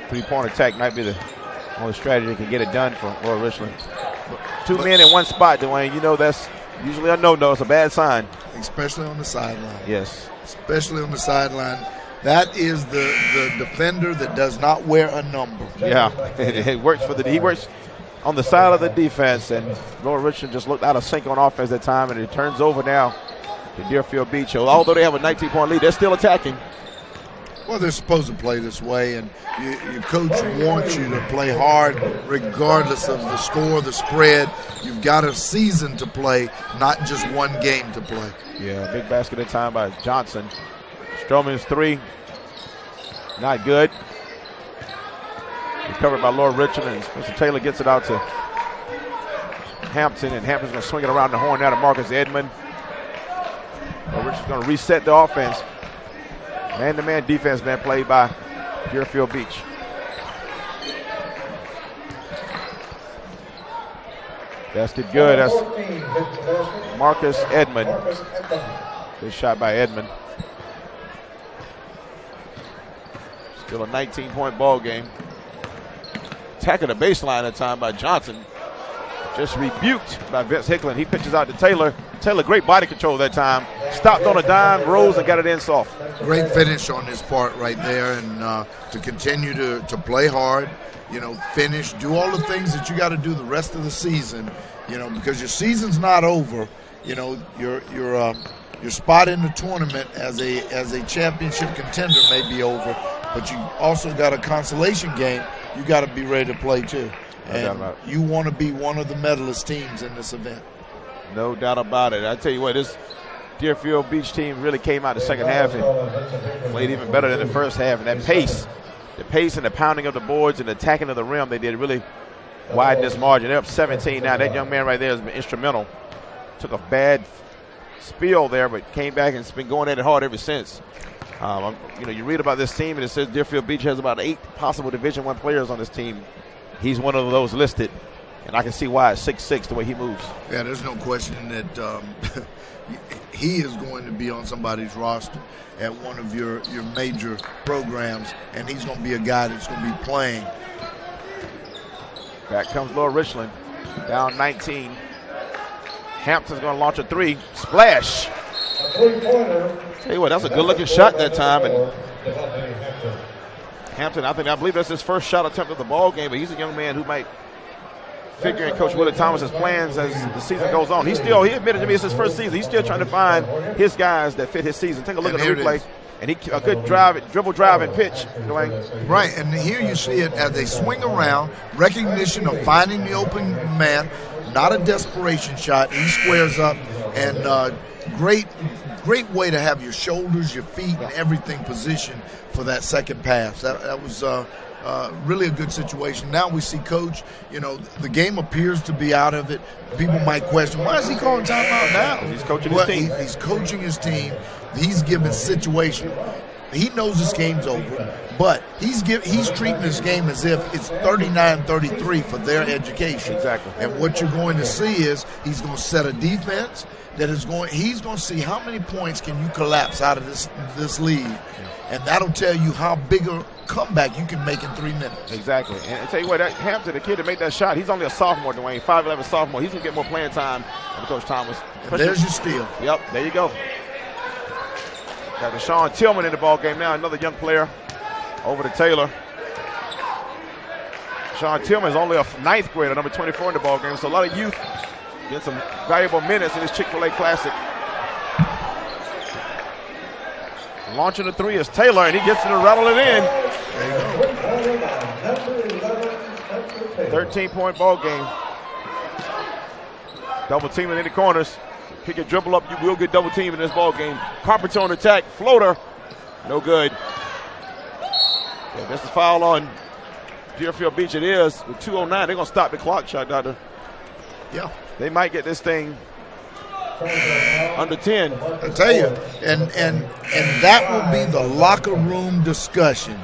[SPEAKER 2] 3-point attack might be the only strategy that can get it done for Lord Richland. 2 men in one spot, Dwayne. That's usually a no-no. It's a bad sign.
[SPEAKER 3] Especially on the sideline.
[SPEAKER 2] Yes.
[SPEAKER 3] Especially on the sideline. That is the defender that does not wear a number.
[SPEAKER 2] Yeah, it works he works on the side of the defense, and Lord Richland just looked out of sync on offense at that time, and it turns over now to Deerfield Beach. So although they have a 19-point lead, they're still attacking.
[SPEAKER 3] Well, they're supposed to play this way, and your coach wants you to play hard regardless of the score, the spread. You've got a season to play, not just one game to play.
[SPEAKER 2] Yeah, big basket at time by Johnson. Stroman's 3, not good. Recovered by Lord Richland, and Spencer Taylor gets it out to Hampton, and Hampton's going to swing it around the horn now to Marcus Edmond. Lord Richland's going to reset the offense. Man-to-man defense being played by Deerfield Beach. Basket good. That's Marcus Edmond. Good shot by Edmond. Still a 19-point ball game. Attacking the baseline at time by Johnson. Just rebuked by Vince Richland. He pitches out to Taylor. Taylor, great body control that time. Stopped on a dime, rose, and got it in soft.
[SPEAKER 3] Great finish on his part right there, and to continue to play hard, finish, do all the things that you got to do the rest of the season, because your season's not over. Your spot in the tournament as a championship contender may be over, but you also got a consolation game you got to be ready to play too. And you want to be one of the medalist teams in this event.
[SPEAKER 2] No doubt about it. I tell you what, this Deerfield Beach team really came out the second half and played even better than the first half. And that pace, the pace and the pounding of the boards and the attacking of the rim, they did really widen this margin. They're up 17 now. That young man right there has been instrumental. Took a bad spiel there, but came back and has been going at it hard ever since. You read about this team, and it says Deerfield Beach has about 8 possible Division I players on this team. He's one of those listed, and I can see why at 6'6", the way he moves.
[SPEAKER 3] Yeah, there's no question that he is going to be on somebody's roster at one of your major programs, and he's going to be a guy that's going to be playing.
[SPEAKER 2] Back comes Lord Richland, down 19. Hampton's going to launch a 3. Splash. Tell you what, that's a good-looking shot that time. And Hampton, I believe that's his first shot attempt of the ball game, but he's a young man who might figuring Coach Willie Thomas's plans as the season goes on. He admitted to me it's his first season. He's still trying to find his guys that fit his season. Take a look at the replay. And a good dribble drive and pitch, Dwayne.
[SPEAKER 3] Right, and here you see it as they swing around, recognition of finding the open man, not a desperation shot. He squares up, and great way to have your shoulders, your feet, and everything positioned for that second pass. That was really a good situation. Now we see Coach, the game appears to be out of it. People might question, why is he calling timeout now?
[SPEAKER 2] He's coaching his team.
[SPEAKER 3] He's coaching his team. He's giving situation. He knows this game's over, but he's treating this game as if it's 39-33 for their education.
[SPEAKER 2] Exactly.
[SPEAKER 3] And what you're going to see is he's going to set a defense he's going to see how many points can you collapse out of this lead, and that'll tell you how big a comeback you can make in 3 minutes.
[SPEAKER 2] Exactly. And I tell you what, that Hampton, the kid that made that shot, he's only a sophomore, Dwayne, 5'11" sophomore. He's going to get more playing time than Coach Thomas.
[SPEAKER 3] There's your steal.
[SPEAKER 2] Yep, there you go. Got Deshaun Tillman in the ball game now, another young player over to Taylor. Deshaun Tillman is only a ninth grader, number 24 in the ball game, so a lot of youth get some valuable minutes in this Chick-fil-A Classic. Launching the three is Taylor, and he gets it to rattle it in. There you go. 13-point ball game. Double teaming in the corners. Pick a dribble up, you will get double teamed in this ball game. Carpenter on attack, floater, no good. Yeah, that's the foul on Deerfield Beach. It is with 2:09. They're gonna stop the clock, Chuck Doctor.
[SPEAKER 3] Yeah,
[SPEAKER 2] they might get this thing under 10.
[SPEAKER 3] I tell you, and that will be the locker room discussion.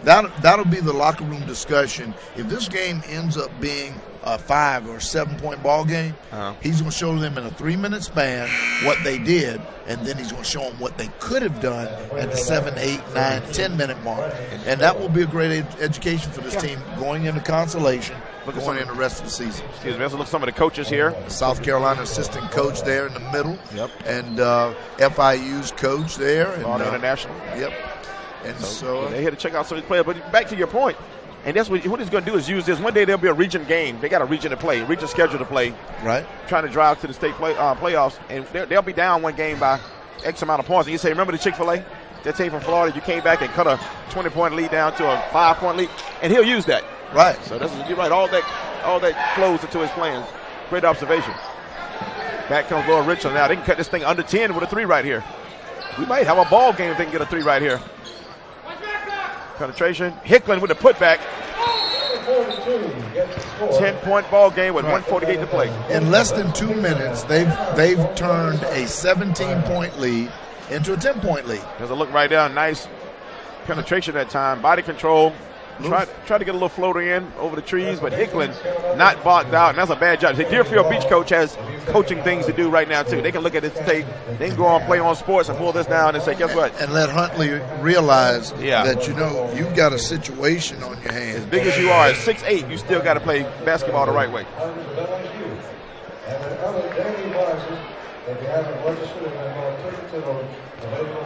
[SPEAKER 3] That'll be the locker room discussion. If this game ends up being a 5 or 7 point ball game, he's going to show them in a 3-minute span what they did, and then he's going to show them what they could have done at the 7, 8, 9, 10-minute mark. And that will be a great education for this team going into consolation, going into the rest of the season.
[SPEAKER 2] Excuse me, let's look at some of the coaches here.
[SPEAKER 3] South Carolina assistant coach there in the middle.
[SPEAKER 2] Yep.
[SPEAKER 3] And FIU's coach there. And
[SPEAKER 2] International.
[SPEAKER 3] Yep. And so
[SPEAKER 2] they're here to check out some of these players. But back to your point, and that's what he's going to do is use this. One day there'll be a region game. They got a region to play, region schedule to play.
[SPEAKER 3] Right.
[SPEAKER 2] Trying to drive to the state playoffs, and they'll be down one game by X amount of points. And you say, remember the Chick-fil-A? That team from Florida, you came back and cut a 20-point lead down to a 5-point lead, and he'll use that.
[SPEAKER 3] Right.
[SPEAKER 2] So you're right. All that flows into his plans. Great observation. Back comes Lower Richland now. They can cut this thing under 10 with a 3 right here. We might have a ball game if they can get a 3 right here. Penetration. Hickland with the putback. 10-point ball game with 1:48 to play.
[SPEAKER 3] In less than 2 minutes, they've turned a 17-point lead into a 10-point lead.
[SPEAKER 2] There's a look right down. Nice penetration that time. Body control. Try to get a little floater in over the trees, but Hickland not bogged out, and that's a bad job. The Deerfield Beach coach has coaching things to do right now, too. They can look at this tape. They can go on, play on sports, and pull this down and say, guess what?
[SPEAKER 3] And let Huntley realize that, you've got a situation on your hands.
[SPEAKER 2] As big as you are, at 6'8", you still got to play basketball the right way.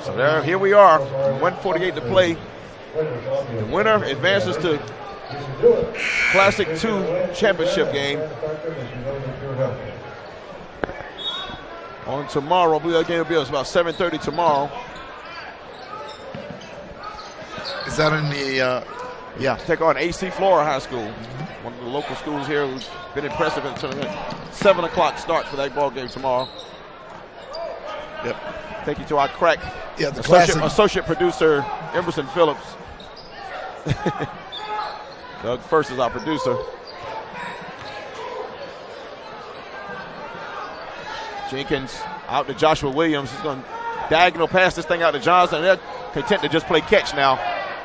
[SPEAKER 2] So here we are, 1:48 to play. The winner advances to Classic 2 championship game. On tomorrow, the game will be about 7:30 tomorrow.
[SPEAKER 3] Is that in the,
[SPEAKER 2] Take on AC Flora High School. One of the local schools here who's been impressive in the tournament. 7 o'clock start for that ball game tomorrow.
[SPEAKER 3] Yep.
[SPEAKER 2] Thank you to our crack associate producer, Emerson Phillips. Doug First is our producer. Jenkins out to Joshua Williams. He's going to diagonal pass this thing out to Johnson. They're content to just play catch now.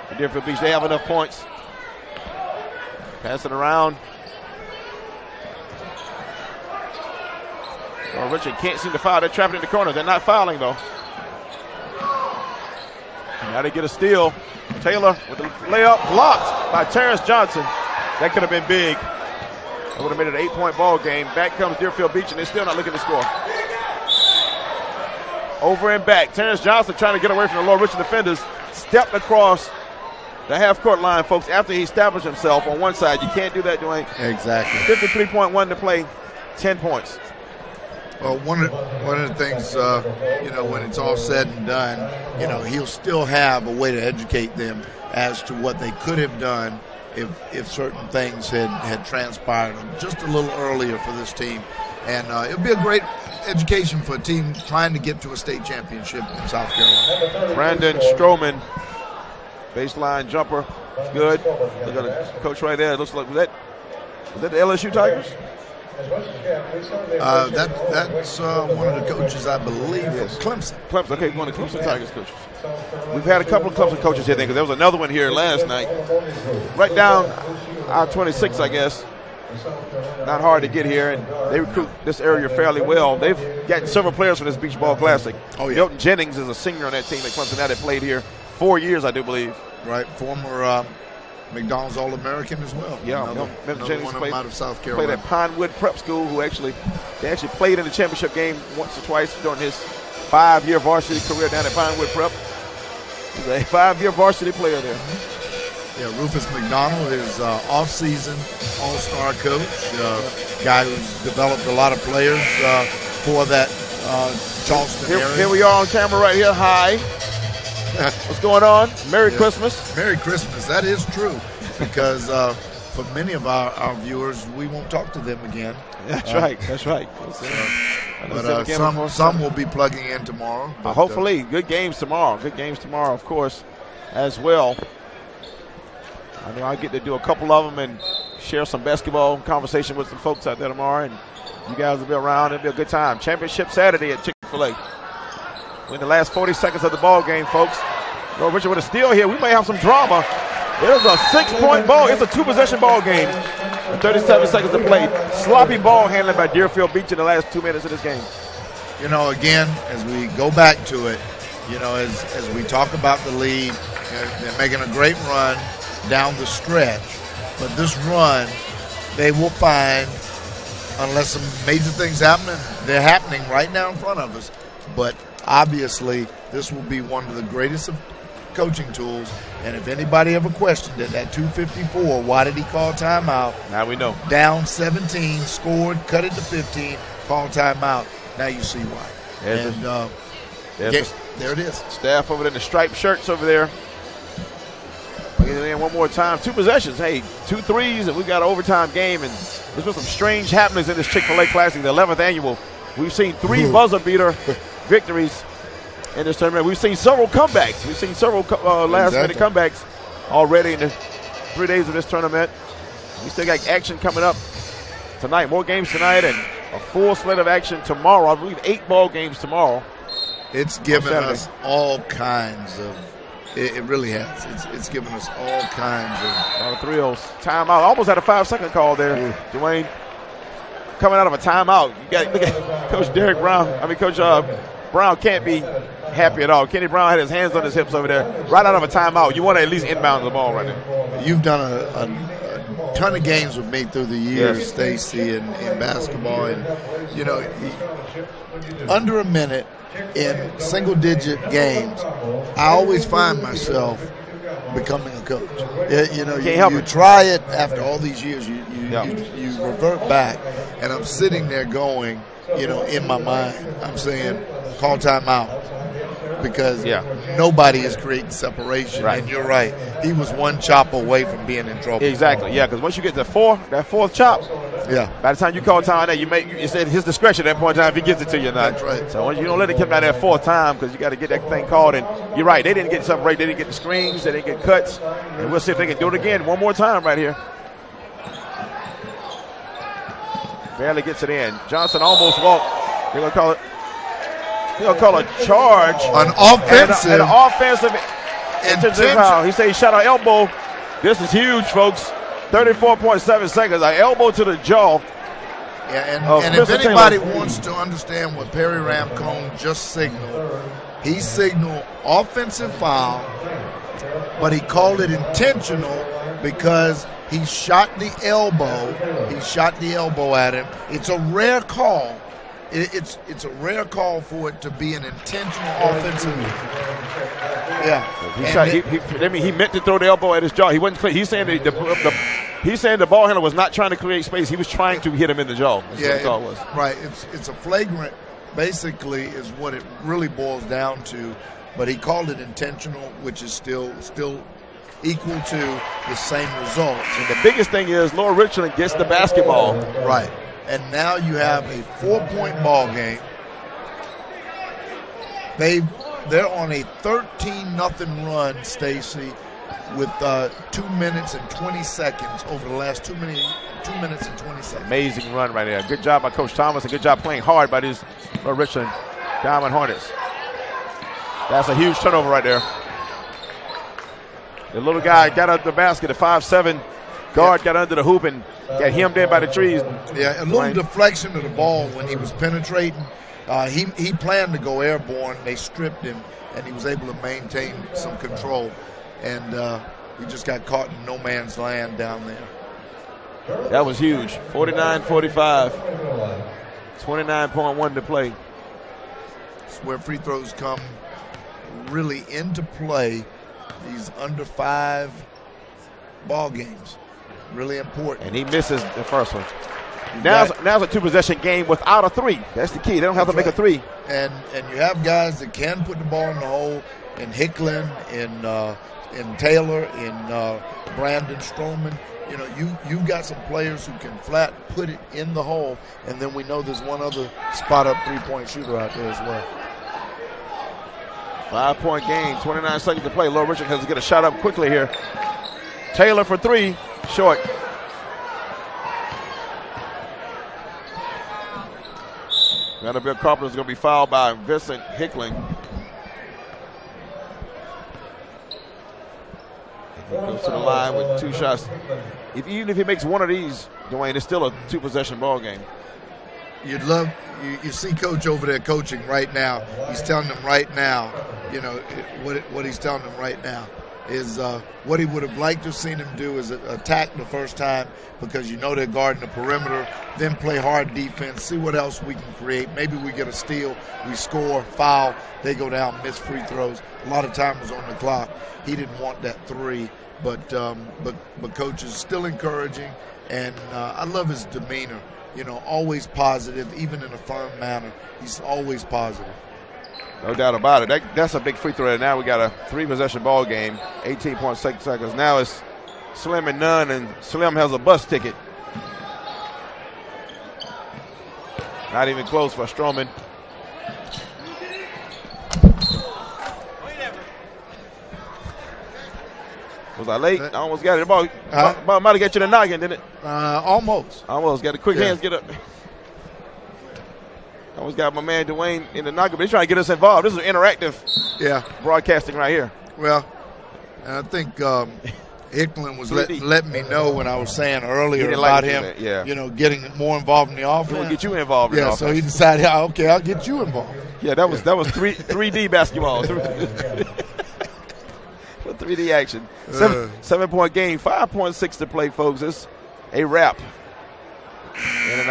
[SPEAKER 2] The Deerfield Beach, they have enough points. Pass it around. Well, Richard can't seem to foul. They're trapping in the corner. They're not fouling, though. Now they get a steal. Taylor with the layup blocked by Terrence Johnson. That could have been big. That would have made it an 8-point ball game. Back comes Deerfield Beach, and they're still not looking to score. Over and back. Terrence Johnson trying to get away from the Lower Richland defenders. Stepped across the half-court line, folks, after he established himself on one side. You can't do that, Dwayne.
[SPEAKER 3] Exactly.
[SPEAKER 2] 53.1 to play, 10 points.
[SPEAKER 3] Well, one of the things, when it's all said and done, he'll still have a way to educate them as to what they could have done if certain things had transpired just a little earlier for this team. And it'll be a great education for a team trying to get to a state championship in South Carolina.
[SPEAKER 2] Brandon Stroman, baseline jumper, good. Look at the coach right there. It looks like, was that the LSU Tigers?
[SPEAKER 3] That's one of the coaches, I believe,
[SPEAKER 2] yes.
[SPEAKER 3] from Clemson.
[SPEAKER 2] Clemson, okay, one of the Clemson Tigers coaches. We've had a couple of Clemson coaches here, because there was another one here last night. Right down I-26, I guess. Not hard to get here, and they recruit this area fairly well. They've gotten several players for this Beach Ball Classic.
[SPEAKER 3] Oh, yeah.
[SPEAKER 2] Milton Jennings is a senior on that team at Clemson now that played here 4 years, I do believe.
[SPEAKER 3] Right, former McDonald's All-American as well.
[SPEAKER 2] Yeah,
[SPEAKER 3] another
[SPEAKER 2] Jennings
[SPEAKER 3] one of
[SPEAKER 2] played,
[SPEAKER 3] them out of South Carolina.
[SPEAKER 2] Played at Pinewood Prep School, they actually played in the championship game once or twice during his 5-year varsity career down at Pinewood Prep. He's a 5-year varsity player there.
[SPEAKER 3] Yeah, Rufus McDonald is off-season all-star coach, guy who's developed a lot of players for that Charleston area.
[SPEAKER 2] Here we are on camera right here. Hi. What's going on? Merry Christmas.
[SPEAKER 3] Merry Christmas. That is true, because for many of our viewers, we won't talk to them again.
[SPEAKER 2] That's right. That's right.
[SPEAKER 3] But some will be plugging in tomorrow. But,
[SPEAKER 2] hopefully, good games tomorrow. Good games tomorrow, of course, as well. I know I'll get to do a couple of them and share some basketball conversation with some folks out there tomorrow, and you guys will be around. It'll be a good time. Championship Saturday at Chick-fil-A. We're in the last 40 seconds of the ball game, folks. Well, Richard with a steal here. We may have some drama. It is a 6-point ball. It's a 2-possession ball game. 37 seconds to play. Sloppy ball handling by Deerfield Beach in the last 2 minutes of this game.
[SPEAKER 3] Again, as we go back to it, as we talk about the lead, they're making a great run down the stretch. But this run, they will find, unless some major things happen, they're happening right now in front of us. But obviously, this will be one of the greatest of coaching tools. And if anybody ever questioned it, at 2:54, why did he call timeout?
[SPEAKER 2] Now we know. Down
[SPEAKER 3] 17, scored, cut it to 15, call timeout. Now you see why. There it is.
[SPEAKER 2] Staff over there in the striped shirts over there. Bringing it in one more time. 2 possessions. Hey, 2 threes, and we got an overtime game. And there's been some strange happenings in this Chick-fil-A Classic, the 11th annual. We've seen 3 buzzer beater victories in this tournament. We've seen several comebacks. We've seen several last-minute comebacks already in the 3 days of this tournament. We still got action coming up tonight. More games tonight and a full slate of action tomorrow. I believe 8 ball games tomorrow.
[SPEAKER 3] It's given us all kinds of – it really has. It's given us all kinds of
[SPEAKER 2] thrills. Timeout. Almost had a 5-second call there, Dwayne. Coming out of a timeout. You got look at Coach Derek Brown. Coach Brown can't be happy at all. Kenny Brown had his hands on his hips over there. Right out of a timeout. You want to at least inbound the ball right now.
[SPEAKER 3] You've done a ton of games with me through the years, Stacy, in basketball. And, under a minute in single-digit games, I always find myself becoming a coach. You try it after all these years. You revert back, and I'm sitting there going, in my mind, I'm saying, call timeout, because nobody is creating separation.
[SPEAKER 2] Right.
[SPEAKER 3] And you're right. He was one chop away from being in trouble.
[SPEAKER 2] Exactly. Yeah, because once you get to that fourth chop, by the time you call time, it's at his discretion at that point in time if he gives it to you or not.
[SPEAKER 3] That's right.
[SPEAKER 2] So you don't let it come down that 4th time, because you got to get that thing called. And you're right. They didn't get separated. They didn't get the screens. They didn't get cuts. And we'll see if they can do it again one more time right here. Barely gets it in. Johnson almost walked. They're going to call it. They're going to call a charge.
[SPEAKER 3] An offensive.
[SPEAKER 2] An offensive intention. He said he shot an elbow. This is huge, folks. 34.7 seconds. An elbow to the jaw.
[SPEAKER 3] Yeah, and if anybody wants to understand what Perry Ramcone just signaled, he signaled offensive foul, but he called it intentional because he shot the elbow. He shot the elbow at him. It's a rare call, it's a rare call for it to be an intentional offensive. Yeah.
[SPEAKER 2] He meant to throw the elbow at his jaw. He wasn't. He's saying the ball handler was not trying to create space. He was trying to hit him in the jaw. That's what the call was.
[SPEAKER 3] Right. It's a flagrant. Basically, is what it really boils down to. But he called it intentional, which is still equal to the same result.
[SPEAKER 2] And the biggest thing is Lower Richland gets the basketball.
[SPEAKER 3] Right. And now you have a 4-point ball game. They're on a 13-0 run, Stacy, with 2 minutes and 20 seconds over the last 2 minutes and 20 seconds.
[SPEAKER 2] Amazing run right there. Good job by Coach Thomas, and good job playing hard by these Richland Diamond Hornets. That's a huge turnover right there. The little guy got under the basket, the 5'7" guard got under the hoop and got hemmed in by the trees.
[SPEAKER 3] Yeah, a little deflection of the ball when he was penetrating. He planned to go airborne. They stripped him, and he was able to maintain some control. And he just got caught in no man's land down there.
[SPEAKER 2] That was huge. 49-45. 29.1 to play.
[SPEAKER 3] It's where free throws come really into play. These under 5 ball games. Really important.
[SPEAKER 2] And he misses the first one. Now's a 2-possession game without a 3. That's the key. They don't have to make a 3.
[SPEAKER 3] And you have guys that can put the ball in the hole. In Hickland, in Taylor, in Brandon Stroman. You know, you've got some players who can flat put it in the hole. And then we know there's one other spot-up 3-point shooter out there as well.
[SPEAKER 2] 5-point game, 29 seconds to play. Lower Richland has to get a shot up quickly here. Taylor for 3, short. Vanderbilt Carpenter is going to be fouled by Vincent Hickling. He goes to the line with 2 shots. Even if he makes one of these, Dwayne, it's still a 2-possession ball game.
[SPEAKER 3] You'd love you see Coach over there coaching right now. He's telling them right now, you know, what he's telling them right now is what he would have liked to have seen him do is attack the first time because you know they're guarding the perimeter, then play hard defense, see what else we can create. Maybe we get a steal, we score, foul, they go down, miss free throws. A lot of time was on the clock. He didn't want that 3, but Coach is still encouraging, and I love his demeanor. You know, always positive, even in a firm manner. He's always positive.
[SPEAKER 2] No doubt about it. That's a big free throw. Now we got a 3-possession ball game, 18.6 seconds. Now it's Slim and none, and Slim has a bus ticket. Not even close for Stroman. Was I late? I almost got it. About to get you the noggin, didn't it?
[SPEAKER 3] Almost.
[SPEAKER 2] Almost. Got the quick hands, get up. I almost got my man Dwayne in the noggin, but he's trying to get us involved. This is interactive broadcasting right here.
[SPEAKER 3] Well, I think Hickland was letting me know when I was saying earlier about him, you know, getting more involved in the offense.
[SPEAKER 2] He will get you involved in the offense.
[SPEAKER 3] So he decided, okay, I'll get you involved.
[SPEAKER 2] Yeah, that was 3D basketball. 3D action. 7-point game, 5.6 to play, folks. It's a wrap. In and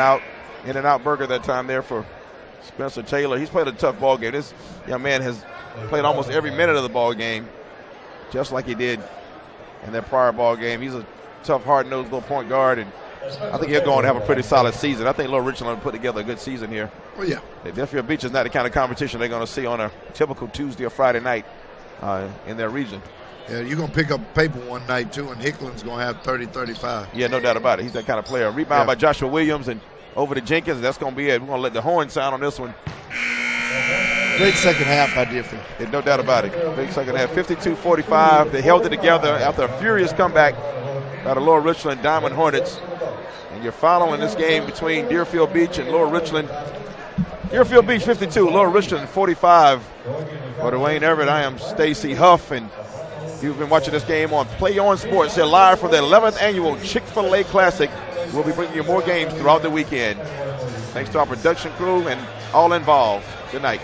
[SPEAKER 2] out burger that time there for Spencer Taylor. He's played a tough ball game. This young man has played almost every minute of the ball game, just like he did in that prior ball game. He's a tough, hard-nosed little point guard, and I think he'll go on to have a pretty solid season. I think Lower Richland will put together a good season here.
[SPEAKER 3] Oh, yeah.
[SPEAKER 2] Deerfield Beach is not the kind of competition they're going to see on a typical Tuesday or Friday night in their region.
[SPEAKER 3] Yeah, you're going to pick up paper one night, too, and Hickland's going to have 30, 35.
[SPEAKER 2] Yeah, no doubt about it. He's that kind of player. Rebound by Joshua Williams and over to Jenkins. That's going to be it. We're going to let the horn sound on this one.
[SPEAKER 3] Great second half by Deerfield.
[SPEAKER 2] Yeah, no doubt about it. Big second half. 52-45. They held it together after a furious comeback by the Lower Richland Diamond Hornets. And you're following this game between Deerfield Beach and Lower Richland. Deerfield Beach 52, Lower Richland 45. For Dwayne Everett, I am Stacy Huff, and you've been watching this game on Play On Sports. They're live for the 11th annual Chick-fil-A Classic. We'll be bringing you more games throughout the weekend. Thanks to our production crew and all involved. Good night.